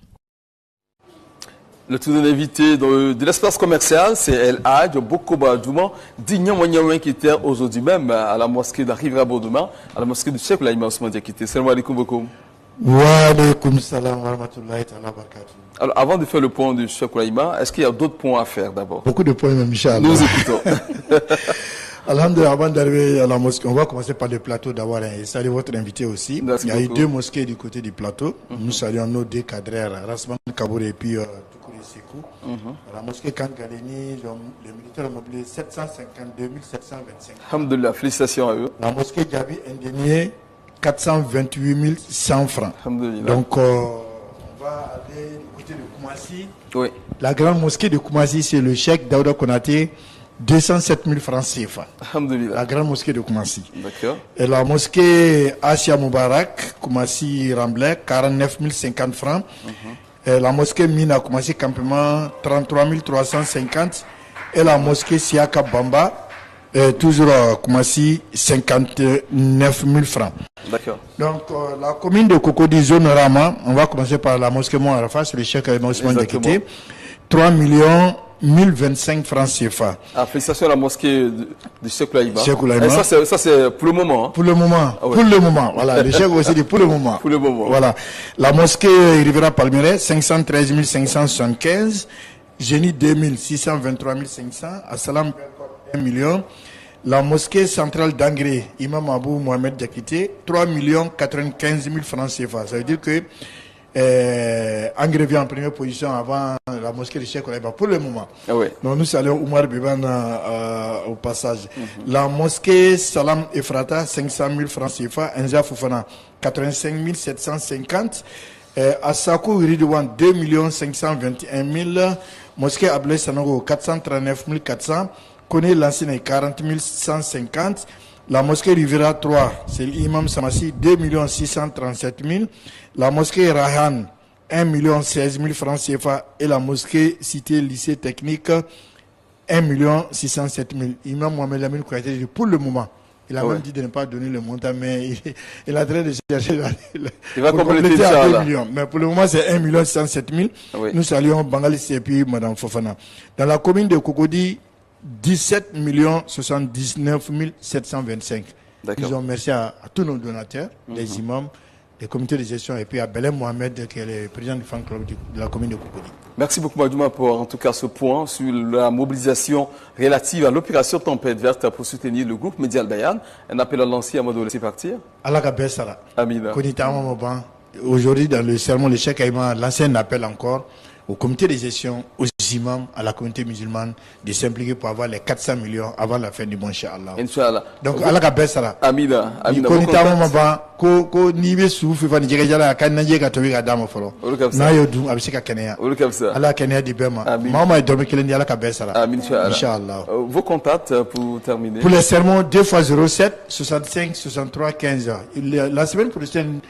Le tout d'un invité de l'espace commercial, c'est El Hadj Bokoba Douma, Dignan qui était aujourd'hui même à la mosquée d'Arrivera Bodouma, à la mosquée du Cheikh Oulaïma Ousmane Diakité. Salam alaikum beaucoup. Wa alaikum salam wa rahmatullahi ta'ala barakatuh. Alors, avant de faire le point du Cheikh Oulaïma, est-ce qu'il y a d'autres points à faire d'abord? Beaucoup de points, même, Inch'Allah. Nous écoutons. Alhamdulillah, avant d'arriver à la mosquée, on va commencer par le plateau d'abord et saluer votre invité aussi. Merci Il y a eu beaucoup. 2 mosquées du côté du plateau. Nous saluons nos 2 cadreurs, Rasman Kabour et puis Toukouri Sekou. La mosquée Kangaleni, les militaires ont mobilisé 752 725. Alhamdulillah, félicitations à eux. La mosquée Djabi Indénié, 428 100 francs. Alhamdulillah. Donc, on va aller du côté de Koumassi. Oui. La grande mosquée de Koumassi, c'est le cheikh Daouda Konaté, 207 000 francs CFA. Alhamdulillah. La grande mosquée de Koumassi. D'accord. Et la mosquée Asia Moubarak, Koumassi Ramblais, 49 050 francs. Et la mosquée Mina Koumassi Campement, 33 350. Et la mosquée Siaka Bamba, toujours Koumassi, 59 000 francs. D'accord. Donc, la commune de Cocody, zone Rama, on va commencer par la mosquée Mont Arafat, c'est le cheikh Ousmane Diakité, 3 1025 francs CFA. Ah, félicitations à la mosquée du Cheikh Oulaïma. Cheikh Oulaïma. Et ça, c'est pour le moment. Hein. Pour le moment. Ah ouais. Pour le moment. Voilà. Le cheikh aussi dit pour le moment. Pour le moment. Voilà. La mosquée Rivera Palmeraie, 513 575. Génie 2623 500. Assalam 1 million. La mosquée centrale d'Angré, Imam Abou Mohamed Diakité, 3 95 000 francs CFA. Ça veut dire que Angré vient en première position avant la mosquée de Cheikh Oulaïma pour le moment. Ah ouais. Donc nous saluons Oumar Biban au passage. La mosquée Salam Efrata, 500 000 francs CFA. Enza Foufana, 85 750. Asako Ridouane, 2 521 000. Mosquée Ablaye Sanogo, 439 400. Kone Lansine, 40 150. La mosquée Rivera 3, c'est l'imam Samassi, 2 637 000. La mosquée Rahan, 1 16 000 francs CFA. Et la mosquée Cité Lycée Technique, 1 607 000. Imam Mohamed Lamine Kouyaté dit pour le moment. Il a même dit de ne pas donner le montant, mais il a train de chercher. Il va compléter à 2 ça. millions. Mais pour le moment, c'est 1 607 000. Oui. Nous saluons Bangali et puis Mme Fofana. Dans la commune de Cocody, 17 79 725. Disons merci à tous nos donateurs, les imams, les comités de gestion et puis à Belém Mohamed qui est le président du fan club de la commune de Cocody. Merci beaucoup Madouma pour en tout cas ce point sur la mobilisation relative à l'opération Tempête Verte pour soutenir le groupe Média Albayan. Un appel à lancer à Mado laisser partir. Allah Kabessara. Amina. Aujourd'hui dans le sermon, le Cheikh Aïma lancé un appel encore au comité de gestion, aux imams, à la communauté musulmane de s'impliquer pour avoir les 400 millions avant la fin du mois, Inch'Allah. Inch'Allah. Donc, Allah ka besara. Amina. Amina. Ko ni be su fi fani jega jala kan na jega to ga dama folo. Na yo du abisi ka kenya. Allah kenya di bema. Mama dormi kelen di Allah ka besara. Amin Inch'Allah. Inch'Allah. Vos contacts pour terminer. Pour les sermons 2 x 07 65 63 15. La semaine prochaine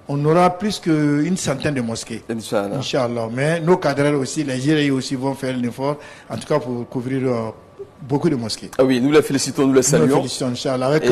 on aura plus qu'une centaine de mosquées. Inch'Allah. Inch'Allah. Mais nos cadres aussi, les gérés aussi vont faire l'effort, en tout cas pour couvrir beaucoup de mosquées. Ah oui, nous les félicitons, nous les saluons. Nous les félicitons, Inch'Allah. Avec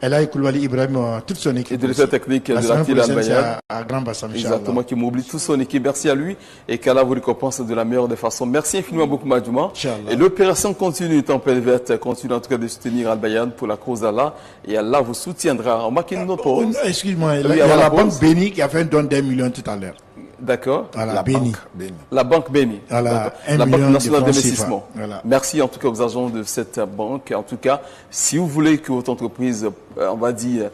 Elaï Koulibaly Ibrahim, toute son équipe. Et directeur technique de la Tile Albayan. À Grand Bassam, exactement, qui mobilise toute son équipe. Merci à lui et qu'Allah vous récompense de la meilleure des façons. Merci infiniment beaucoup, Madouma. Et l'opération continue, Tempête Verte, continue en tout cas de soutenir Albayan pour la cause d'Allah. Et Allah vous soutiendra. On marque une autre pause. Excuse-moi, il y a la banque Béni qui a fait un don d'1 million tout à l'heure. D'accord. La Béni. La banque Béni. La Banque nationale d'investissement. Voilà. Merci en tout cas aux agents de cette banque. En tout cas, si vous voulez que votre entreprise, on va dire,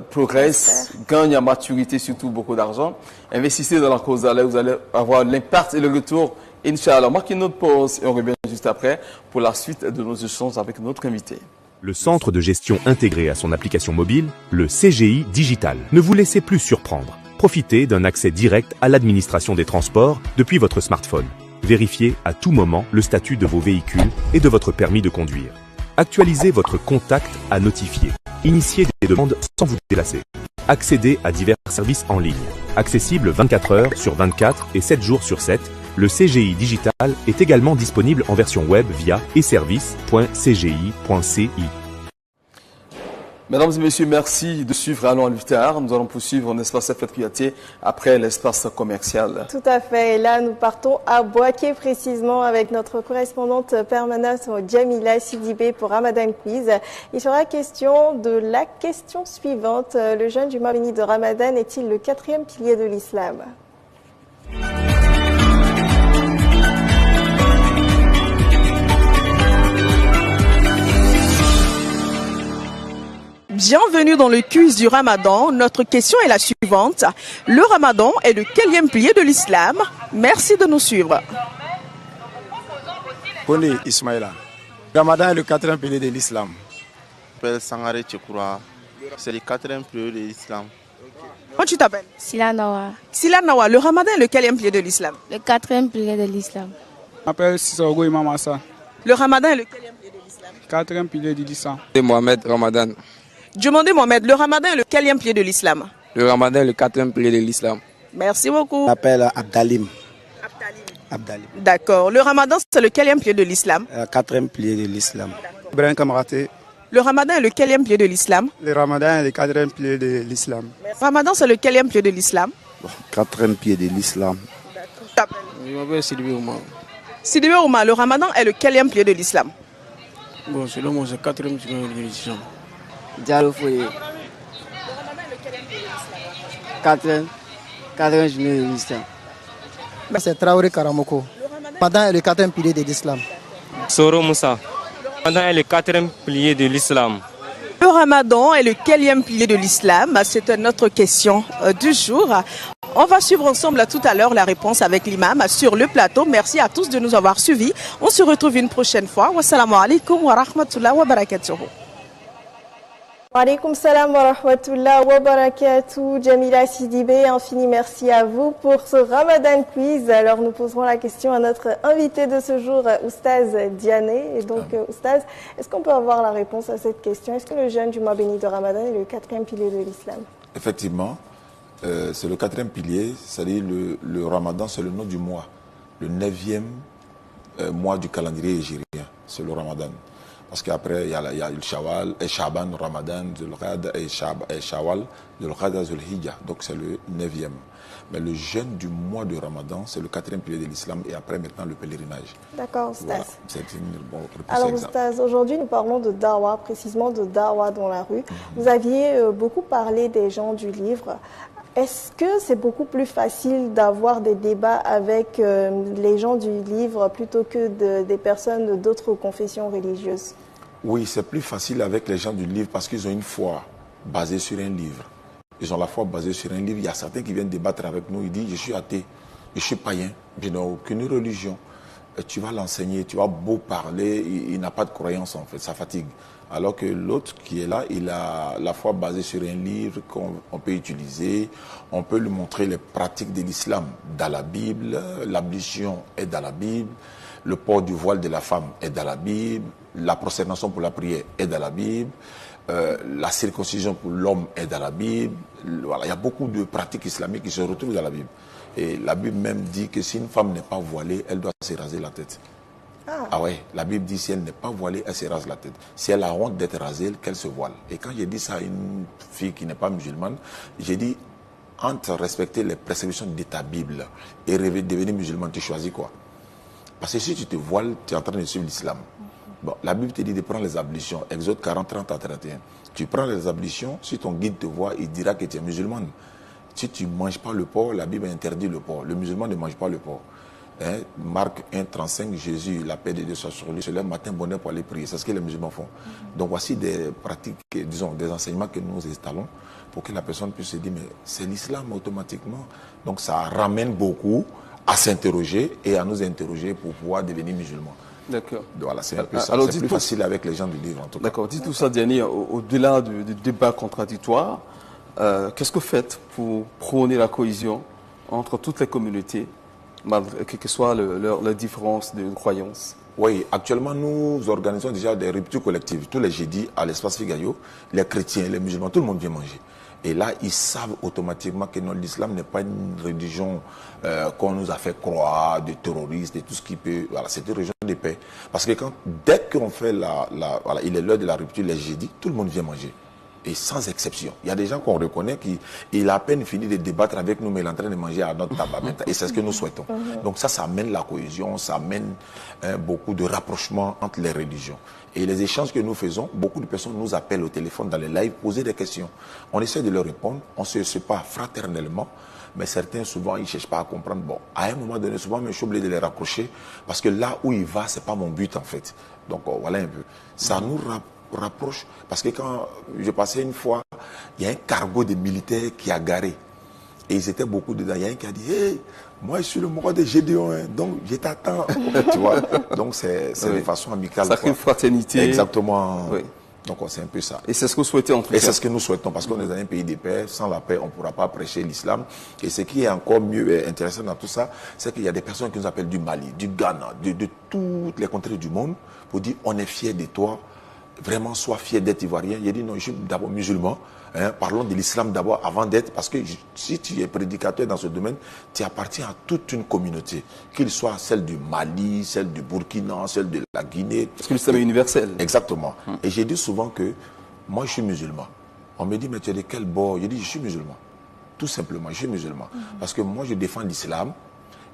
progresse, gagne en maturité, surtout beaucoup d'argent, investissez dans la cause d'Allah, vous allez avoir l'impact et le retour. Inch'Allah. Marquez notre pause et on revient juste après pour la suite de nos échanges avec notre invité. Le centre de gestion intégré à son application mobile, le CGI Digital. Ne vous laissez plus surprendre. Profitez d'un accès direct à l'administration des transports depuis votre smartphone. Vérifiez à tout moment le statut de vos véhicules et de votre permis de conduire. Actualisez votre contact à notifier. Initiez des demandes sans vous délasser. Accédez à divers services en ligne. Accessible 24 heures sur 24 et 7 jours sur 7, le CGI Digital est également disponible en version web via e-service.cgi.ci. Mesdames et messieurs, merci de suivre Allons à l'Iftar. Nous allons poursuivre l'espace FFQAT après l'espace commercial. Tout à fait. Et là, nous partons à Boaké précisément avec notre correspondante permanente Djamila Sidibé pour Ramadan Quiz. Il sera question de la question suivante. Le jeûne du mois béni de Ramadan est-il le 4e pilier de l'islam? Bienvenue dans le quiz du Ramadan. Notre question est la suivante. Le Ramadan est le quatrième pilier de l'islam? Merci de nous suivre. Poli Ismaïla. Le Ramadan est le 4e pilier de l'islam. Je m'appelle Sangare Tchekoura. C'est le 4e pilier de l'islam. Comment tu t'appelles? Silanawa. Silanawa, le Ramadan est le quatrième pilier de l'islam? Le 4e pilier de l'islam. Je m'appelle Sissogo Imamassa. Le Ramadan est le quatrième pilier de l'islam? 4e pilier de l'islam. C'est Mohamed Ramadan. Demandez Mohamed, le Ramadan est le quatrième pilier de l'islam? Le Ramadan est le 4e pilier de l'islam. Merci beaucoup. Je m'appelle Abdalim. Abdalim. D'accord. Le Ramadan, c'est le quatrième pilier de l'islam? Le 4e pilier de l'islam. Ibrahim Kamaraté. Le Ramadan est le quatrième pilier de l'islam? Le Ramadan est le 4e pilier de l'islam. Le Ramadan, c'est le quatrième pilier de l'islam? 4e pilier de l'islam. Je m'appelle Sidibé Oumar. Sidibé Oumar, le Ramadan est le quatrième pilier de l'islam? Bon, selon moi, c'est le 4e pilier de l'islam. Diallo Foye. 4e pilier de l'islam. C'est Traoré Karamoko. Le Ramadan est le 4e pilier de l'islam. Soro Moussa. Le Ramadan est le 4e pilier de l'islam. Le Ramadan est le quatrième pilier de l'islam? C'est notre question du jour. On va suivre ensemble tout à l'heure la réponse avec l'imam sur le plateau. Merci à tous de nous avoir suivis. On se retrouve une prochaine fois. Wassalamu alaikum wa rahmatullahi wa barakatuh. Alaikum salam wa rahmatullah wa barakatuh. Djamila Sidibé, infini merci à vous pour ce Ramadan Quiz. Alors nous poserons la question à notre invité de ce jour, Oustaz Diané. Et donc Oustaz, est-ce qu'on peut avoir la réponse à cette question? Est-ce que le jeûne du mois béni de Ramadan est le 4e pilier de l'islam? Effectivement, c'est le 4e pilier, c'est-à-dire le Ramadan, c'est le nom du mois. Le 9e mois du calendrier hégirien, c'est le Ramadan. Parce qu'après, il y a le Shawwal, et Shaban, Ramadan, Zulqa'da et Shawwal, Zulqa'da, Zulhijjah. Donc c'est le 9e. Mais le jeûne du mois de Ramadan, c'est le 4e pilier de l'islam. Et après, maintenant, le pèlerinage. D'accord, Oustaz. Voilà, c'est une bonne réponse. Alors, Oustaz, aujourd'hui, nous parlons de Dawa, précisément de Dawa dans la rue. Vous aviez beaucoup parlé des gens du livre. Est-ce que c'est beaucoup plus facile d'avoir des débats avec les gens du livre plutôt que des personnes d'autres confessions religieuses? Oui, c'est plus facile avec les gens du livre parce qu'ils ont une foi basée sur un livre. Ils ont la foi basée sur un livre. Il y a certains qui viennent débattre avec nous. Ils disent, je suis athée, je suis païen, je n'ai aucune religion. Et tu vas l'enseigner, tu vas beau parler, il n'a pas de croyance en fait, ça fatigue. Alors que l'autre qui est là, il a la foi basée sur un livre qu'on peut utiliser. On peut lui montrer les pratiques de l'islam dans la Bible. L'ablution est dans la Bible. Le port du voile de la femme est dans la Bible. La prosternation pour la prière est dans la Bible. La circoncision pour l'homme est dans la Bible. Voilà, il y a beaucoup de pratiques islamiques qui se retrouvent dans la Bible. Et la Bible même dit que si une femme n'est pas voilée, elle doit se raser la tête. Ah ouais, la Bible dit si elle n'est pas voilée, elle se rase la tête. Si elle a honte d'être rasée, qu'elle se voile. Et quand j'ai dit ça à une fille qui n'est pas musulmane, j'ai dit, entre respecter les prescriptions de ta Bible et devenir musulman, tu choisis quoi? Parce que si tu te voiles, tu es en train de suivre l'islam. Bon, la Bible te dit de prendre les ablutions, Exode 40, 30 à 31. Tu prends les ablutions, si ton guide te voit, il dira que tu es musulman. Si tu ne manges pas le porc, la Bible interdit le porc. Le musulman ne mange pas le porc. Marc 1, 35, Jésus, la paix de Dieu soit sur lui, se lève matin bonheur pour aller prier. C'est ce que les musulmans font. Donc voici des pratiques, disons, des enseignements que nous installons pour que la personne puisse se dire, mais c'est l'islam automatiquement. Donc ça ramène beaucoup à s'interroger et à nous interroger pour pouvoir devenir musulmans. D'accord. Voilà, c'est un peu ça. C'est plus facile avec les gens du livre en tout cas. D'accord. Dites tout ça, Diani, au-delà du débat contradictoire, qu'est-ce que vous faites pour prôner la cohésion entre toutes les communautés, quelle que soit leur différence de croyance? Oui, actuellement, nous organisons déjà des ruptures collectives. Tous les jeudis, à l'espace Figayo, les chrétiens, les musulmans, tout le monde vient manger. Et là, ils savent automatiquement que non, l'islam n'est pas une religion qu'on nous a fait croire, de terroristes, et tout ce qui peut... Voilà, c'est une religion de paix. Parce que dès qu'on fait voilà, il est l'heure de la rupture, les jeudis, tout le monde vient manger. Et sans exception. Il y a des gens qu'on reconnaît qui a à peine fini de débattre avec nous, mais il est en train de manger à notre table. Et c'est ce que nous souhaitons. Donc ça amène la cohésion, ça amène beaucoup de rapprochement entre les religions. Et les échanges que nous faisons, beaucoup de personnes nous appellent au téléphone dans les lives, poser des questions. On essaie de leur répondre, on se sépare fraternellement, mais certains, souvent, ils ne cherchent pas à comprendre. Bon, à un moment donné, souvent, je suis obligé de les raccrocher, parce que là où il va, ce n'est pas mon but, en fait. Donc, voilà un peu. Ça nous rapproche, parce que quand je passais une fois, il y a un cargo de militaires qui a garé. Et ils étaient beaucoup dedans. Il y a un qui a dit, hey, moi je suis le mort de Gédéon, hein, donc je t'attends. Tu vois, donc c'est de façon amicale. Ça crée une fraternité. Exactement. Oui. Donc c'est un peu ça. Et c'est ce que vous souhaitez en tout cas. Et c'est ce que nous souhaitons, parce qu'on est dans un pays de paix. Sans la paix, on ne pourra pas prêcher l'islam. Et ce qui est encore mieux intéressant dans tout ça, c'est qu'il y a des personnes qui nous appellent du Mali, du Ghana, de toutes les contrées du monde, pour dire on est fiers de toi. Vraiment, sois fier d'être ivoirien. Il a dit non, je suis d'abord musulman. Hein, parlons de l'islam d'abord avant d'être, parce que si tu es prédicateur dans ce domaine, tu appartiens à toute une communauté, qu'il soit celle du Mali, celle du Burkina, celle de la Guinée. Parce que l'islam est universel. Exactement. Et j'ai dit souvent que moi je suis musulman. On me dit mais tu es de quel bord? Je dis je suis musulman. Tout simplement, je suis musulman. Parce que moi je défends l'islam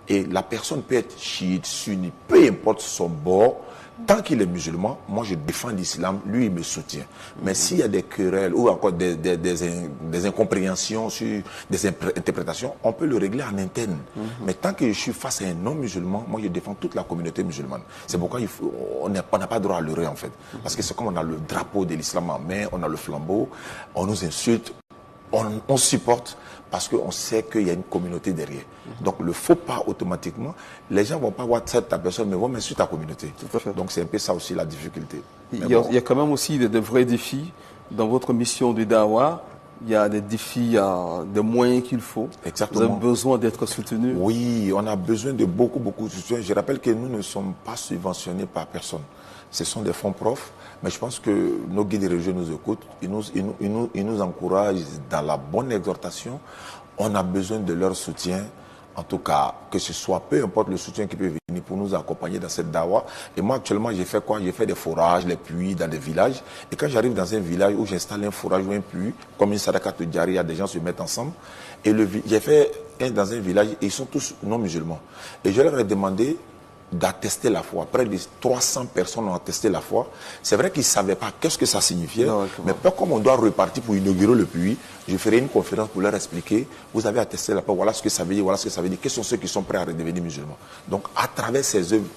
et la personne peut être chiite, sunnite, peu importe son bord. Tant qu'il est musulman, moi je défends l'islam, lui il me soutient. Mais s'il y a des querelles ou encore des incompréhensions sur des interprétations, on peut le régler en interne. Mais tant que je suis face à un non-musulman, moi je défends toute la communauté musulmane. C'est pourquoi on n'a pas droit à leurrer en fait. Parce que c'est comme on a le drapeau de l'islam en main, on a le flambeau, on nous insulte, on supporte. Parce qu'on sait qu'il y a une communauté derrière. Donc, le faux pas automatiquement, les gens ne vont pas voir ta personne, mais vont m'insulter ta communauté. Tout à fait. Donc, c'est un peu ça aussi la difficulté. Il y a quand même aussi de vrais défis. Dans votre mission de Dawa, il y a des défis, des moyens qu'il faut. Exactement. Vous avez besoin d'être soutenu. Oui, on a besoin de beaucoup de soutien. Je rappelle que nous ne sommes pas subventionnés par personne. Ce sont des fonds profs. Mais je pense que nos guides religieux nous écoutent, ils nous encouragent dans la bonne exhortation. On a besoin de leur soutien, en tout cas, que ce soit, peu importe le soutien qui peut venir pour nous accompagner dans cette dawa. Et moi, actuellement, j'ai fait quoi? J'ai fait des forages, les puits dans des villages. Et quand j'arrive dans un village où j'installe un forage ou un puits, comme une sadakat de Djaria, des gens se mettent ensemble. Et j'ai fait dans un village, et ils sont tous non musulmans. Et je leur ai demandé d'attester la foi. Près de 300 personnes ont attesté la foi. C'est vrai qu'ils ne savaient pas qu'est-ce que ça signifiait, mais pas comme on doit repartir pour inaugurer le puits, je ferai une conférence pour leur expliquer, vous avez attesté la foi, voilà ce que ça veut dire, voilà ce que ça veut dire, quels sont ceux qui sont prêts à redevenir musulmans. Donc à travers ces œuvres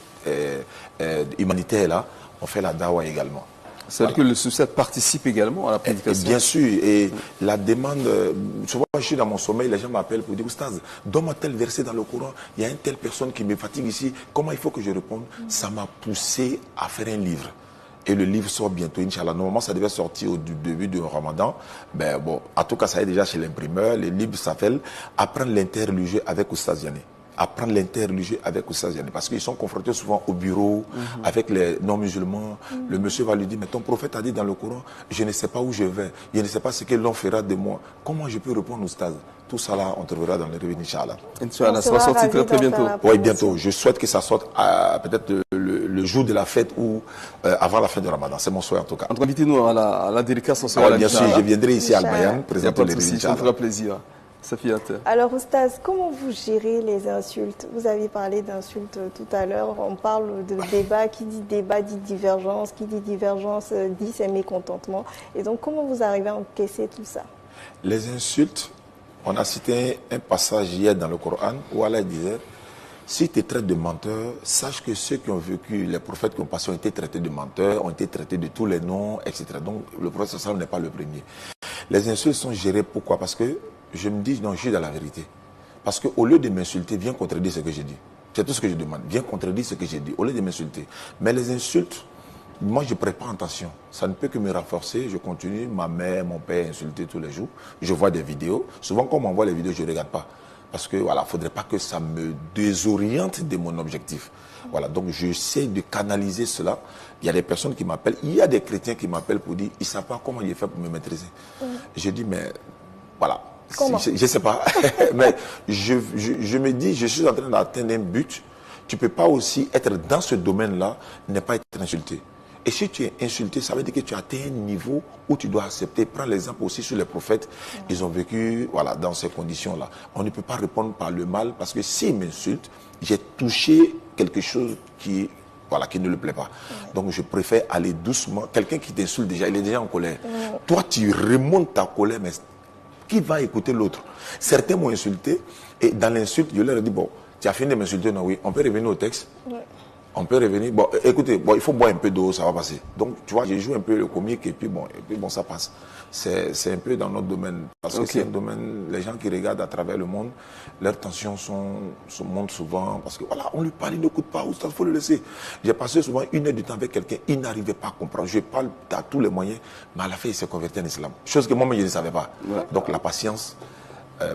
humanitaires-là, on fait la dawa également. C'est-à-dire que le social participe également à la prédication. Bien sûr, et la demande, souvent je suis dans mon sommeil, les gens m'appellent pour dire, Oustaz, donne-moi tel verset dans le Coran, il y a une telle personne qui me fatigue ici, comment il faut que je réponde? Ça m'a poussé à faire un livre. Et le livre sort bientôt, Inch'Allah. Normalement, ça devait sortir au début du Ramadan. Ben bon, en tout cas, ça est déjà chez l'imprimeur. Le livre s'appelle Apprendre l'interreligieux avec Oustaz Yané. Apprendre l'interreligieux avec Oustaz Yané. Parce qu'ils sont confrontés souvent au bureau, avec les non-musulmans. Le monsieur va lui dire, mais ton prophète a dit dans le Coran, je ne sais pas où je vais, je ne sais pas ce que l'on fera de moi. Comment je peux répondre Oustaz? Tout ça là, on trouvera dans les revues, Inch'Allah. Inch'Allah, ça va sortir très bientôt. Oui, bientôt. Je souhaite que ça sorte peut-être le jour de la fête ou avant la fin du Ramadan. C'est mon souhait en tout cas. Invitez-nous à la dédicace. Bien sûr, je viendrai ici à Al-Bayan présenter les revues. Ça me fera plaisir. Alors, Oustaz, comment vous gérez les insultes? Vous avez parlé d'insultes tout à l'heure. On parle de débat. Qui dit débat dit divergence. Qui dit divergence dit c'est mécontentement. Et donc, comment vous arrivez à encaisser tout ça? Les insultes, on a cité un passage hier dans le Coran où Allah disait, si tu es traité de menteur, sache que ceux qui ont vécu, les prophètes qui ont passé ont été traités de menteurs, ont été traités de tous les noms, etc. Donc, le prophète sallam n'est pas le premier. Les insultes sont gérées, pourquoi? Parce que je me dis, non, je suis dans la vérité. Parce qu'au lieu de m'insulter, viens contredire ce que j'ai dit. C'est tout ce que je demande. Viens contredire ce que j'ai dit, au lieu de m'insulter. Mais les insultes, moi, je ne prête pas attention. Ça ne peut que me renforcer. Je continue. Ma mère, mon père insulter tous les jours. Je vois des vidéos. Souvent, quand on m'envoie les vidéos, je ne regarde pas. Parce que voilà, faudrait pas que ça me désoriente de mon objectif. Voilà, donc j'essaie de canaliser cela. Il y a des personnes qui m'appellent, il y a des chrétiens qui m'appellent pour dire, ils ne savent pas comment j'ai fait pour me maîtriser. Je dis, mais voilà, je ne sais pas. Mais je me dis, je suis en train d'atteindre un but. Tu ne peux pas aussi être dans ce domaine-là, ne pas être insulté. Et si tu es insulté, ça veut dire que tu as atteint un niveau où tu dois accepter. Prends l'exemple aussi sur les prophètes. Ils ont vécu voilà, dans ces conditions-là. On ne peut pas répondre par le mal parce que s'ils m'insultent, j'ai touché quelque chose qui ne le plaît pas. Donc je préfère aller doucement. Quelqu'un qui t'insulte déjà, il est déjà en colère. Toi, tu remontes ta colère, mais qui va écouter l'autre? Certains m'ont insulté et dans l'insulte, je leur ai dit, bon, tu as fini de m'insulter, non, oui, on peut revenir au texte. On peut revenir. Bon, écoutez, bon, il faut boire un peu d'eau, ça va passer. Donc, tu vois, je joue un peu le comique et puis bon, ça passe. C'est un peu dans notre domaine. Parce que c'est un domaine, les gens qui regardent à travers le monde, leurs tensions se montent souvent. Parce que voilà, on lui parle, il n'écoute pas, il faut le laisser. J'ai passé souvent 1 heure du temps avec quelqu'un, il n'arrivait pas à comprendre. Je parle à tous les moyens, mais à la fin, il s'est converti en islam. Chose que moi-même, je ne savais pas. Donc, la patience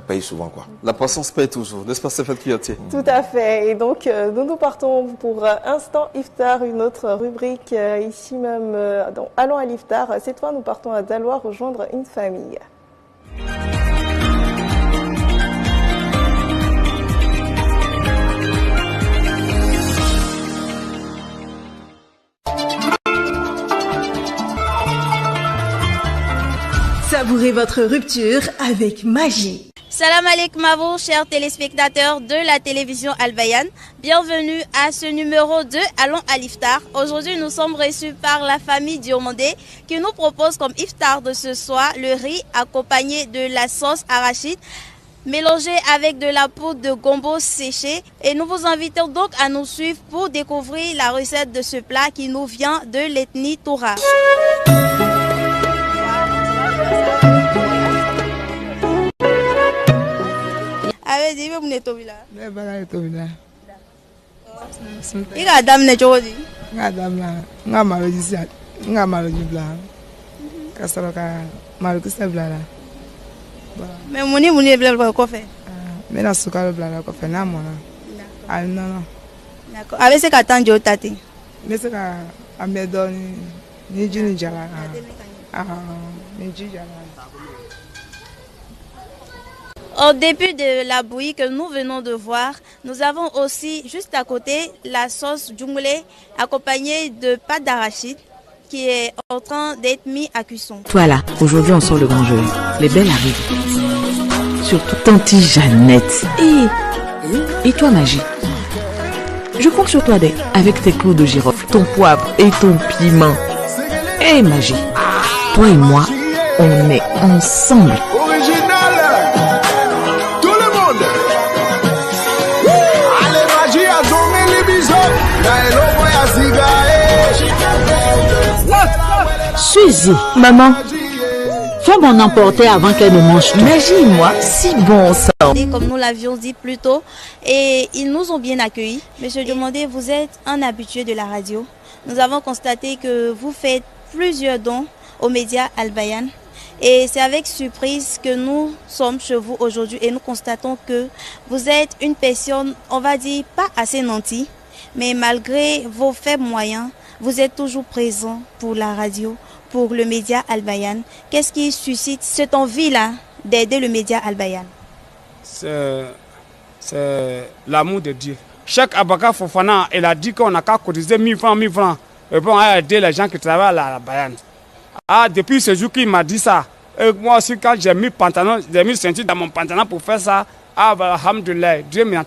paye souvent, quoi. La patience paye toujours, n'est-ce pas, Stéphane Kouyaté? Tout à fait. Et donc, nous partons pour Instant Iftar, une autre rubrique ici même dans Allons à l'Iftar. Cette fois, nous partons à Daloa rejoindre une famille. Savourez votre rupture avec magie. Salam alaikum à vous, chers téléspectateurs de la télévision Al Bayan. Bienvenue à ce numéro 2 Allons à l'Iftar. Aujourd'hui, nous sommes reçus par la famille Diomandé qui nous propose comme Iftar de ce soir le riz accompagné de la sauce arachide mélangé avec de la poudre de gombo séché. Et nous vous invitons donc à nous suivre pour découvrir la recette de ce plat qui nous vient de l'ethnie Toura. Avec des bébés tobila. Les bagages tobila. Il y a dame ne chodi. Dame là. Nga malo disa. Nga malo dibla. Kasaraka malo kisabla là. Mais moni bla ko fait. Mais na suka bla la ko fait na mona. Ah non. D'accord. Avec ce qu'attend jo tati. Mais c'est ka amedoni ni jini jala. Ah, ni jini jala. Au début de la bouillie que nous venons de voir, nous avons aussi juste à côté la sauce djunglé accompagnée de pâte d'arachide qui est en train d'être mis à cuisson. Voilà, aujourd'hui on sort le grand jeu. Les belles arrivent. Surtout Tanti Jeannette. Et toi Magie? Je compte sur toi avec tes clous de girofle, ton poivre et ton piment. Magie, toi et moi, on est ensemble. Suzy, maman, faut m'en emporter avant qu'elle ne mange tout. Imagine-moi, si bon ça. Comme nous l'avions dit plus tôt, et ils nous ont bien accueillis. Monsieur Diomandé, vous êtes un habitué de la radio. Nous avons constaté que vous faites plusieurs dons aux médias Al Bayan. Et c'est avec surprise que nous sommes chez vous aujourd'hui et nous constatons que vous êtes une personne, on va dire, pas assez nantie, mais malgré vos faibles moyens, vous êtes toujours présent pour la radio, pour le média Al Bayan. Qu'est-ce qui suscite cette envie-là d'aider le média Al Bayan? C'est l'amour de Dieu. Chaque Abaka Fofana, il a dit qu'on n'a qu'à cotiser 1000 francs, 1000 francs. Et bon, on a aidé les gens qui travaillent à la Bayan. Ah, depuis ce jour qu'il m'a dit ça, et moi aussi quand j'ai mis pantalon, j'ai mis ceinture dans mon pantalon pour faire ça, ah bah, alhamdoulilah, Dieu est en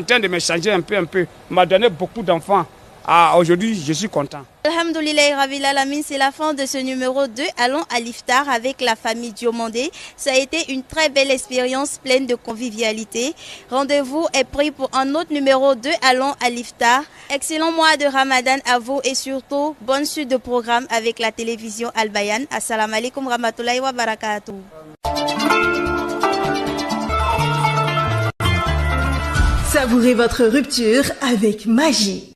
train de me changer un peu. Il m'a donné beaucoup d'enfants. Ah, aujourd'hui, je suis content. Alhamdoulilah, Rabbil Alamin, c'est la fin de ce numéro 2. Allons à l'Iftar avec la famille Diomandé. Ça a été une très belle expérience pleine de convivialité. Rendez-vous est pris pour un autre numéro 2. Allons à l'Iftar. Excellent mois de Ramadan à vous et surtout, bonne suite de programme avec la télévision Al Bayan. Assalamu alaikum rahmatullahi wa barakatuh. Savourez votre rupture avec magie.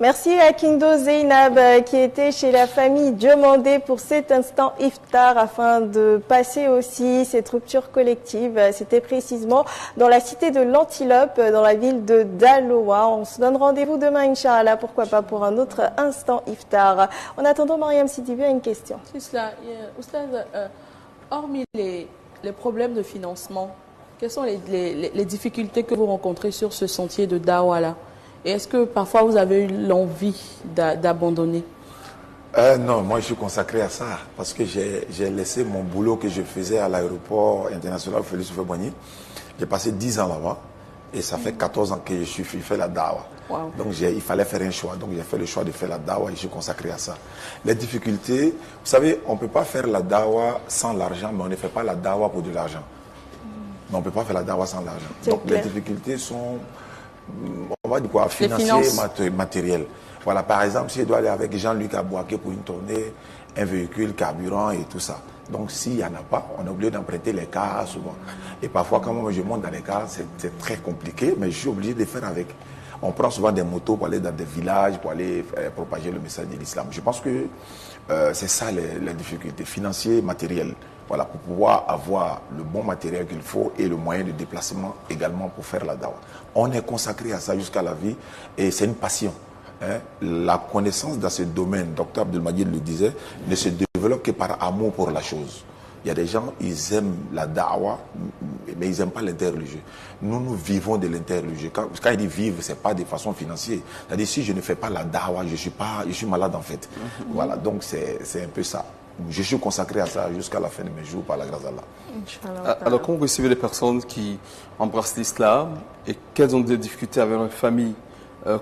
Merci à Kindo Zeynab qui était chez la famille Diomandé pour cet instant iftar afin de passer aussi cette rupture collective. C'était précisément dans la cité de l'Antilope, dans la ville de Daloa. On se donne rendez-vous demain, Inch'Allah, pourquoi pas pour un autre instant iftar. En attendant, Mariam Sidibu a une question. C'est cela. Oustaz, hormis les problèmes de financement, quelles sont les difficultés que vous rencontrez sur ce sentier de Dawa-là? Et est-ce que parfois vous avez eu l'envie d'abandonner? Non, moi je suis consacré à ça parce que j'ai laissé mon boulot que je faisais à l'aéroport international Félix Houphouët-Boigny. J'ai passé 10 ans là-bas et ça fait 14 ans que je fais la dawa. Wow. Donc il fallait faire un choix. Donc j'ai fait le choix de faire la dawa et je suis consacré à ça. Les difficultés, vous savez, on ne peut pas faire la dawa sans l'argent, mais on ne fait pas la dawa pour de l'argent. Mais on ne peut pas faire la dawa sans l'argent. Donc les difficultés sont... on va dire quoi, financier, matériel. Voilà, par exemple, si je dois aller avec Jean-Luc Abouaké pour une tournée, un véhicule, carburant et tout ça. Donc, s'il n'y en a pas, on est obligé d'emprunter les cars souvent. Et parfois, quand moi je monte dans les cars, c'est très compliqué, mais je suis obligé de les faire avec. On prend souvent des motos pour aller dans des villages, pour aller propager le message de l'islam. Je pense que c'est ça les difficultés financières, matérielles. Voilà, pour pouvoir avoir le bon matériel qu'il faut et le moyen de déplacement également pour faire la dawa. On est consacré à ça jusqu'à la vie et c'est une passion. Hein. La connaissance dans ce domaine, Dr Abdelmajid le disait, ne se développe que par amour pour la chose. Il y a des gens, ils aiment la dawa, mais ils n'aiment pas l'interreligieux. Nous vivons de l'interreligieux. Quand il dit vivre, ce n'est pas de façon financière. C'est-à-dire, si je ne fais pas la dawa, je suis malade en fait. Voilà, donc c'est un peu ça. Je suis consacré à ça jusqu'à la fin de mes jours par la grâce d'Allah. Alors, quand vous recevez des personnes qui embrassent l'islam et qu'elles ont des difficultés avec leur famille,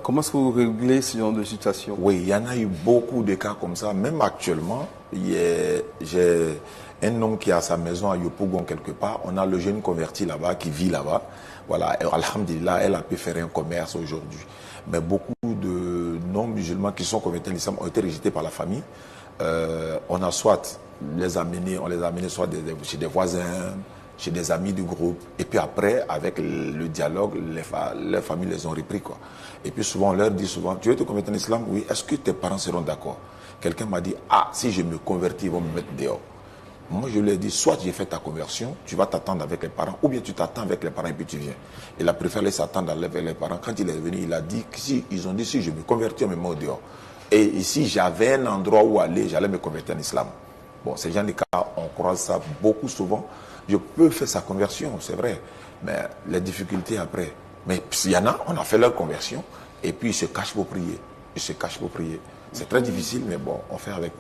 comment est-ce que vous réglez ce genre de situation? Oui, il y en a eu beaucoup de cas comme ça. Même actuellement, j'ai un homme qui a sa maison à Yopougon quelque part. On a le jeune converti là-bas qui vit là-bas. Voilà, et alhamdulillah, elle a pu faire un commerce aujourd'hui. Mais beaucoup de non-musulmans qui sont convertis à l'islam ont été rejetés par la famille. On a soit on les a amenés soit chez des voisins, chez des amis du groupe. Et puis après, avec le dialogue, les familles les ont repris, quoi. Et puis souvent, on leur dit souvent, tu veux te convertir en islam? Oui. Est-ce que tes parents seront d'accord? Quelqu'un m'a dit, ah, si je me convertis, ils vont me mettre dehors. Moi, je lui ai dit, soit j'ai fait ta conversion, tu vas t'attendre avec les parents, ou bien tu t'attends avec les parents et puis tu viens. Il a préféré s'attendre avec les parents. Quand il est venu, il a dit, ils ont dit, si je me convertis, on me met dehors. Et ici, j'avais un endroit où aller, j'allais me convertir en islam. Bon, ces gens, les cas, on croise ça beaucoup souvent. Je peux faire sa conversion, c'est vrai, mais les difficultés après. Mais s'il y en a, on a fait leur conversion, et puis ils se cachent pour prier. C'est très difficile, mais bon, on fait avec.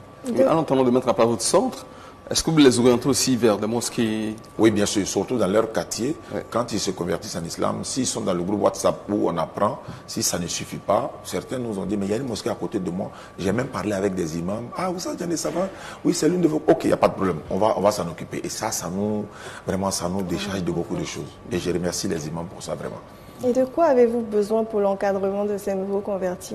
En attendant de mettre à part votre centre, est-ce que vous les orientez aussi vers des mosquées? Oui, bien sûr, surtout dans leur quartier. Ouais. Quand ils se convertissent en islam, s'ils sont dans le groupe WhatsApp où on apprend, si ça ne suffit pas, certains nous ont dit, mais il y a une mosquée à côté de moi. J'ai même parlé avec des imams. Ah, vous savez, ça va? Oui, c'est l'une de vos... Ok, il n'y a pas de problème. On va s'en occuper. Et ça nous décharge de beaucoup de choses. Et je remercie les imams pour ça, vraiment. Et de quoi avez-vous besoin pour l'encadrement de ces nouveaux convertis?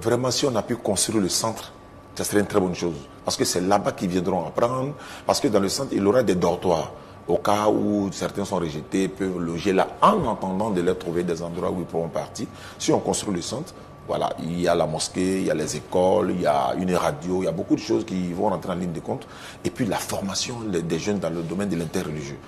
Vraiment, si on a pu construire le centre, ça serait une très bonne chose. Parce que c'est là-bas qu'ils viendront apprendre. Parce que dans le centre, il y aura des dortoirs. Au cas où certains sont rejetés, peuvent loger là, en attendant de leur trouver des endroits où ils pourront partir. Si on construit le centre, voilà, il y a la mosquée, il y a les écoles, il y a une radio, il y a beaucoup de choses qui vont rentrer en ligne de compte. Et puis la formation des jeunes dans le domaine de l'interreligieux.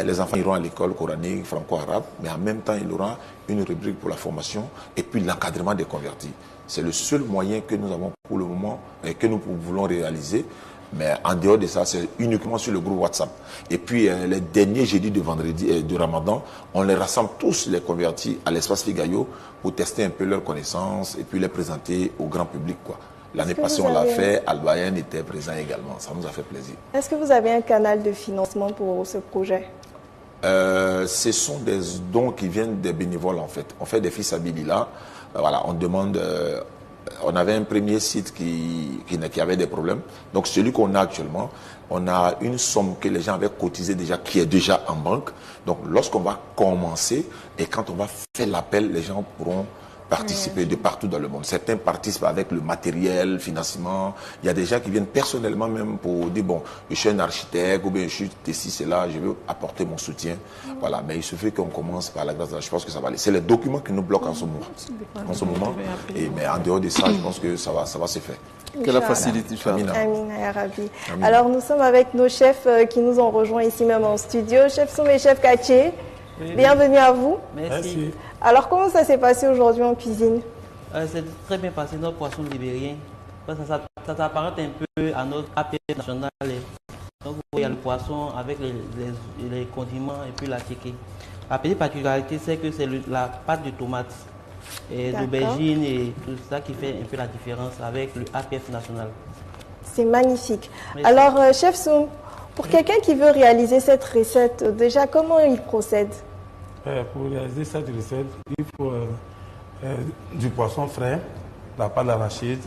Les enfants iront à l'école coranique, franco-arabe, mais en même temps, il y aura une rubrique pour la formation et puis l'encadrement des convertis. C'est le seul moyen que nous avons pour le moment et que nous voulons réaliser. Mais en dehors de ça, c'est uniquement sur le groupe WhatsApp. Et puis, les derniers jeudis de vendredi de Ramadan, on les rassemble tous, les convertis, à l'espace Figayo pour tester un peu leurs connaissances et puis les présenter au grand public, quoi. L'année passée, on l'a fait. Al-Bayan était présent également. Ça nous a fait plaisir. Est-ce que vous avez un canal de financement pour ce projet? Ce sont des dons qui viennent des bénévoles, en fait. On fait des fils habilila. Voilà, on demande... on avait un premier site qui avait des problèmes. Donc, celui qu'on a actuellement, on a une somme que les gens avaient cotisée déjà, qui est déjà en banque. Donc, lorsqu'on va commencer et quand on va faire l'appel, les gens pourront participer de partout dans le monde. Certains participent avec le matériel, financement. Il y a des gens qui viennent personnellement même pour dire, bon, je suis un architecte ou bien je suis ici, c'est là, je veux apporter mon soutien. Voilà, mais il suffit qu'on commence par la grâce de Allah. Je pense que ça va aller. C'est les documents qui nous bloquent en ce moment. Mais en dehors de ça, je pense que ça va se faire. Que la facilite, Amina ya Rabbi. Alors nous sommes avec nos chefs qui nous ont rejoints ici même en studio. Chef Soum et chef Kaché, bienvenue à vous. Merci. Alors comment ça s'est passé aujourd'hui en cuisine? C'est très bien passé, notre poisson libérien. Ça s'apparente un peu à notre AP national. Donc il y a le poisson avec les condiments et puis la tchéké. La petite particularité, c'est que c'est la pâte de tomate. Et l'aubergine et tout ça qui fait un peu la différence avec le APF national. C'est magnifique. Merci. Alors, chef Soum, pour quelqu'un qui veut réaliser cette recette, déjà, comment il procède? Pour réaliser cette recette, il faut du poisson frais, la pâte d'arachide,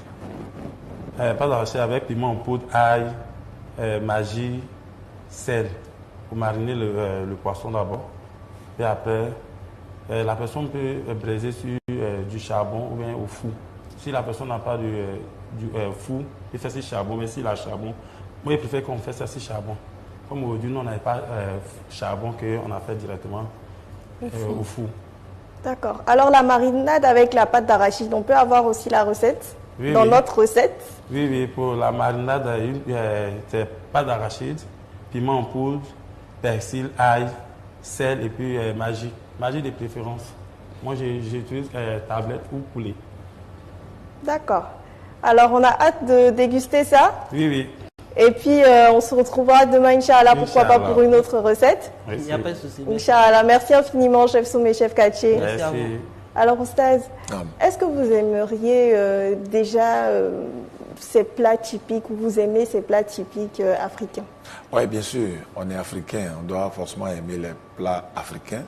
avec piment en poudre, ail, magie, sel, pour mariner le poisson d'abord. Et après, la personne peut braiser sur du charbon ou bien au four. Si la personne n'a pas du four, il fait sur charbon, mais s'il a charbon, moi je préfère qu'on fasse ça sur charbon. Comme aujourd'hui, nous on n'avait pas charbon qu'on a fait directement au four. D'accord. Alors la marinade avec la pâte d'arachide, on peut avoir aussi la recette dans notre recette? Oui, pour la marinade, c'est pâte d'arachide, piment en poudre, persil, ail, sel et puis magie. Magie de préférence. Moi, j'utilise tablette ou poulet. D'accord. Alors, on a hâte de déguster ça. Oui. Et puis, on se retrouvera demain, Inch'Allah, pourquoi pas pour une autre recette. Il n'y a pas de souci. Inch'Allah. Merci infiniment, chef Soum et chef Kaché. Merci à vous. Alors, Oustaz, est-ce que vous aimeriez déjà ces plats typiques, ou vous aimez ces plats typiques africains? Oui, bien sûr. On est africain. On doit forcément aimer les plats africains.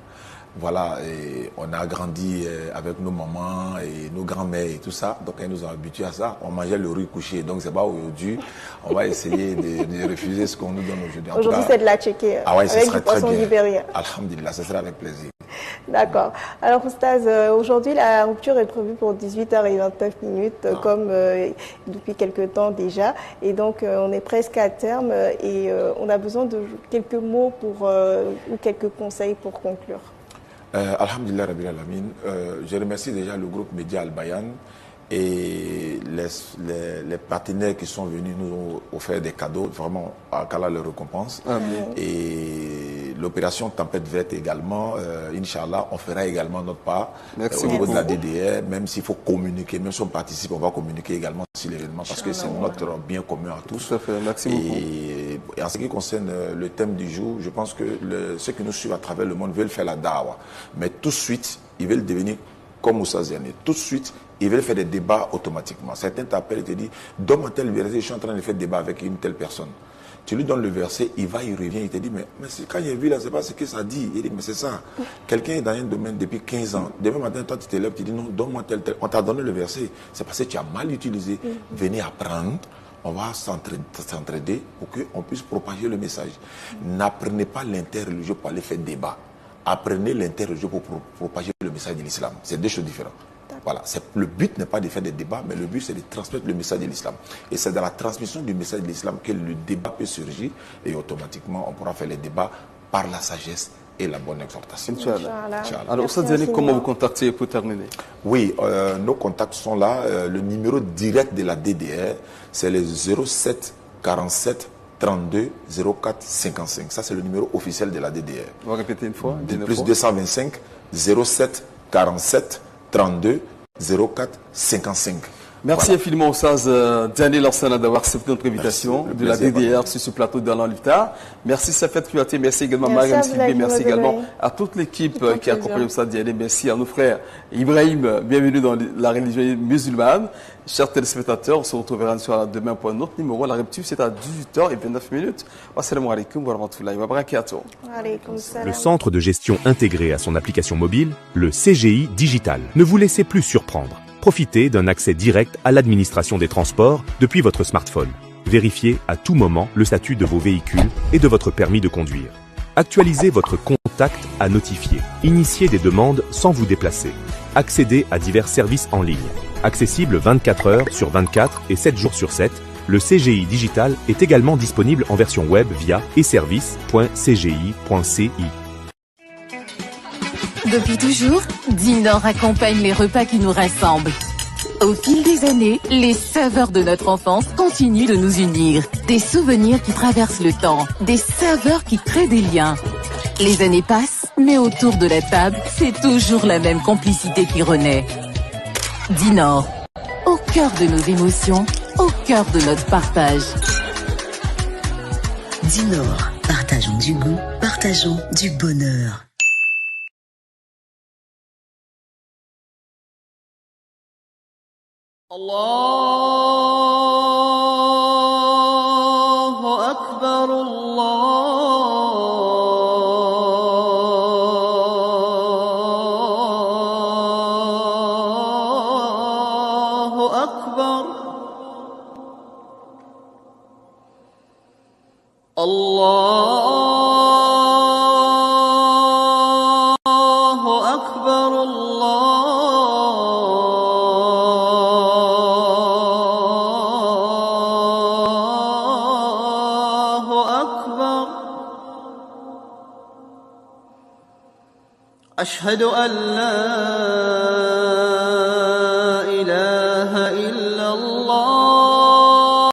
Voilà, et on a grandi avec nos mamans et nos grands-mères et tout ça, donc elles nous ont habitués à ça. On mangeait le riz couché, donc c'est pas aujourd'hui. On va essayer de refuser ce qu'on nous donne aujourd'hui. Aujourd'hui, c'est de la tchéké avec du poisson libérien. Alhamdulillah, ce sera avec plaisir. D'accord. Alors, Oustaz, aujourd'hui, la rupture est prévue pour 18h29, comme depuis quelques temps déjà. Et donc, on est presque à terme et on a besoin de quelques mots ou quelques conseils pour conclure. Alhamdulillah Rabbil Alamin. Je remercie déjà le groupe Média Al-Bayan et les partenaires qui sont venus nous offrir des cadeaux. Vraiment, qu'Allah le récompense. Amen. Et l'opération Tempête Verte également, Inch'Allah, on fera également notre part au beaucoup. niveau de la DDR. Même s'il faut communiquer, même si on participe, on va communiquer également sur l'événement parce que c'est notre bien commun à tous. Tout à fait. Merci beaucoup. Et en ce qui concerne le thème du jour, je pense que ceux qui nous suivent à travers le monde veulent faire la dawa. Mais tout de suite, ils veulent devenir comme Moussa Ziané. Tout de suite, ils veulent faire des débats automatiquement. Certains t'appellent et te disent, donne-moi tel verset, je suis en train de faire débat avec une telle personne. Tu lui donnes le verset, il revient, il te dit, mais quand j'ai vu là, c'est pas ce que ça dit. Il dit, mais c'est ça. Quelqu'un est dans un domaine depuis 15 ans. Demain matin, toi, tu te lèves, tu dis, non, donne-moi tel. On t'a donné le verset. C'est parce que tu as mal utilisé. Venez apprendre. On va s'entraider pour qu'on puisse propager le message. N'apprenez pas l'interreligieux pour aller faire débat. Apprenez l'interreligieux pour propager le message de l'islam. C'est deux choses différentes. Voilà. Le but n'est pas de faire des débats, mais le but c'est de transmettre le message de l'islam. Et c'est dans la transmission du message de l'islam que le débat peut surgir et automatiquement on pourra faire les débats par la sagesse et la bonne exhortation. Inch'Allah. Alors, Oustaz Ziané, comment vous contacter pour terminer? Oui, nos contacts sont là. Le numéro direct de la DDR, c'est le 07 47 32 04 55. Ça, c'est le numéro officiel de la DDR. On va répéter une fois. Plus 225 07 47 32 04 55. Merci infiniment, Oustaz Ziané Lansana, d'avoir accepté notre invitation de la DDR sur ce plateau d'Alain Liftar. Merci Safet Kouyaté, merci également Mariam Sylvie, merci également à toute l'équipe qui accompagne Oustaz Ziané, merci à nos frères Ibrahim, bienvenue dans la religion musulmane. Chers téléspectateurs, on se retrouvera demain pour un autre numéro. La rupture, c'est à 18h29. Wassalamu alaikum wa rahmatullahi wa barakatuh. Le centre de gestion intégré à son application mobile, le CGI Digital. Ne vous laissez plus surprendre. Profitez d'un accès direct à l'administration des transports depuis votre smartphone. Vérifiez à tout moment le statut de vos véhicules et de votre permis de conduire. Actualisez votre contact à notifier. Initiez des demandes sans vous déplacer. accéder à divers services en ligne. Accessible 24 heures sur 24 et 7 jours sur 7, le CGI Digital est également disponible en version web via eservice.cgi.ci. Depuis toujours, Dinor accompagne les repas qui nous rassemblent. Au fil des années, les saveurs de notre enfance continuent de nous unir. Des souvenirs qui traversent le temps, des saveurs qui créent des liens. Les années passent, mais autour de la table, c'est toujours la même complicité qui renaît. Dinor, au cœur de nos émotions, au cœur de notre partage. Dinor, partageons du goût, partageons du bonheur. Allahu Akbar, Allahu Akbar. Allahu Akbar, Allahu Akbar. Ashhadu an la ilaha illallah.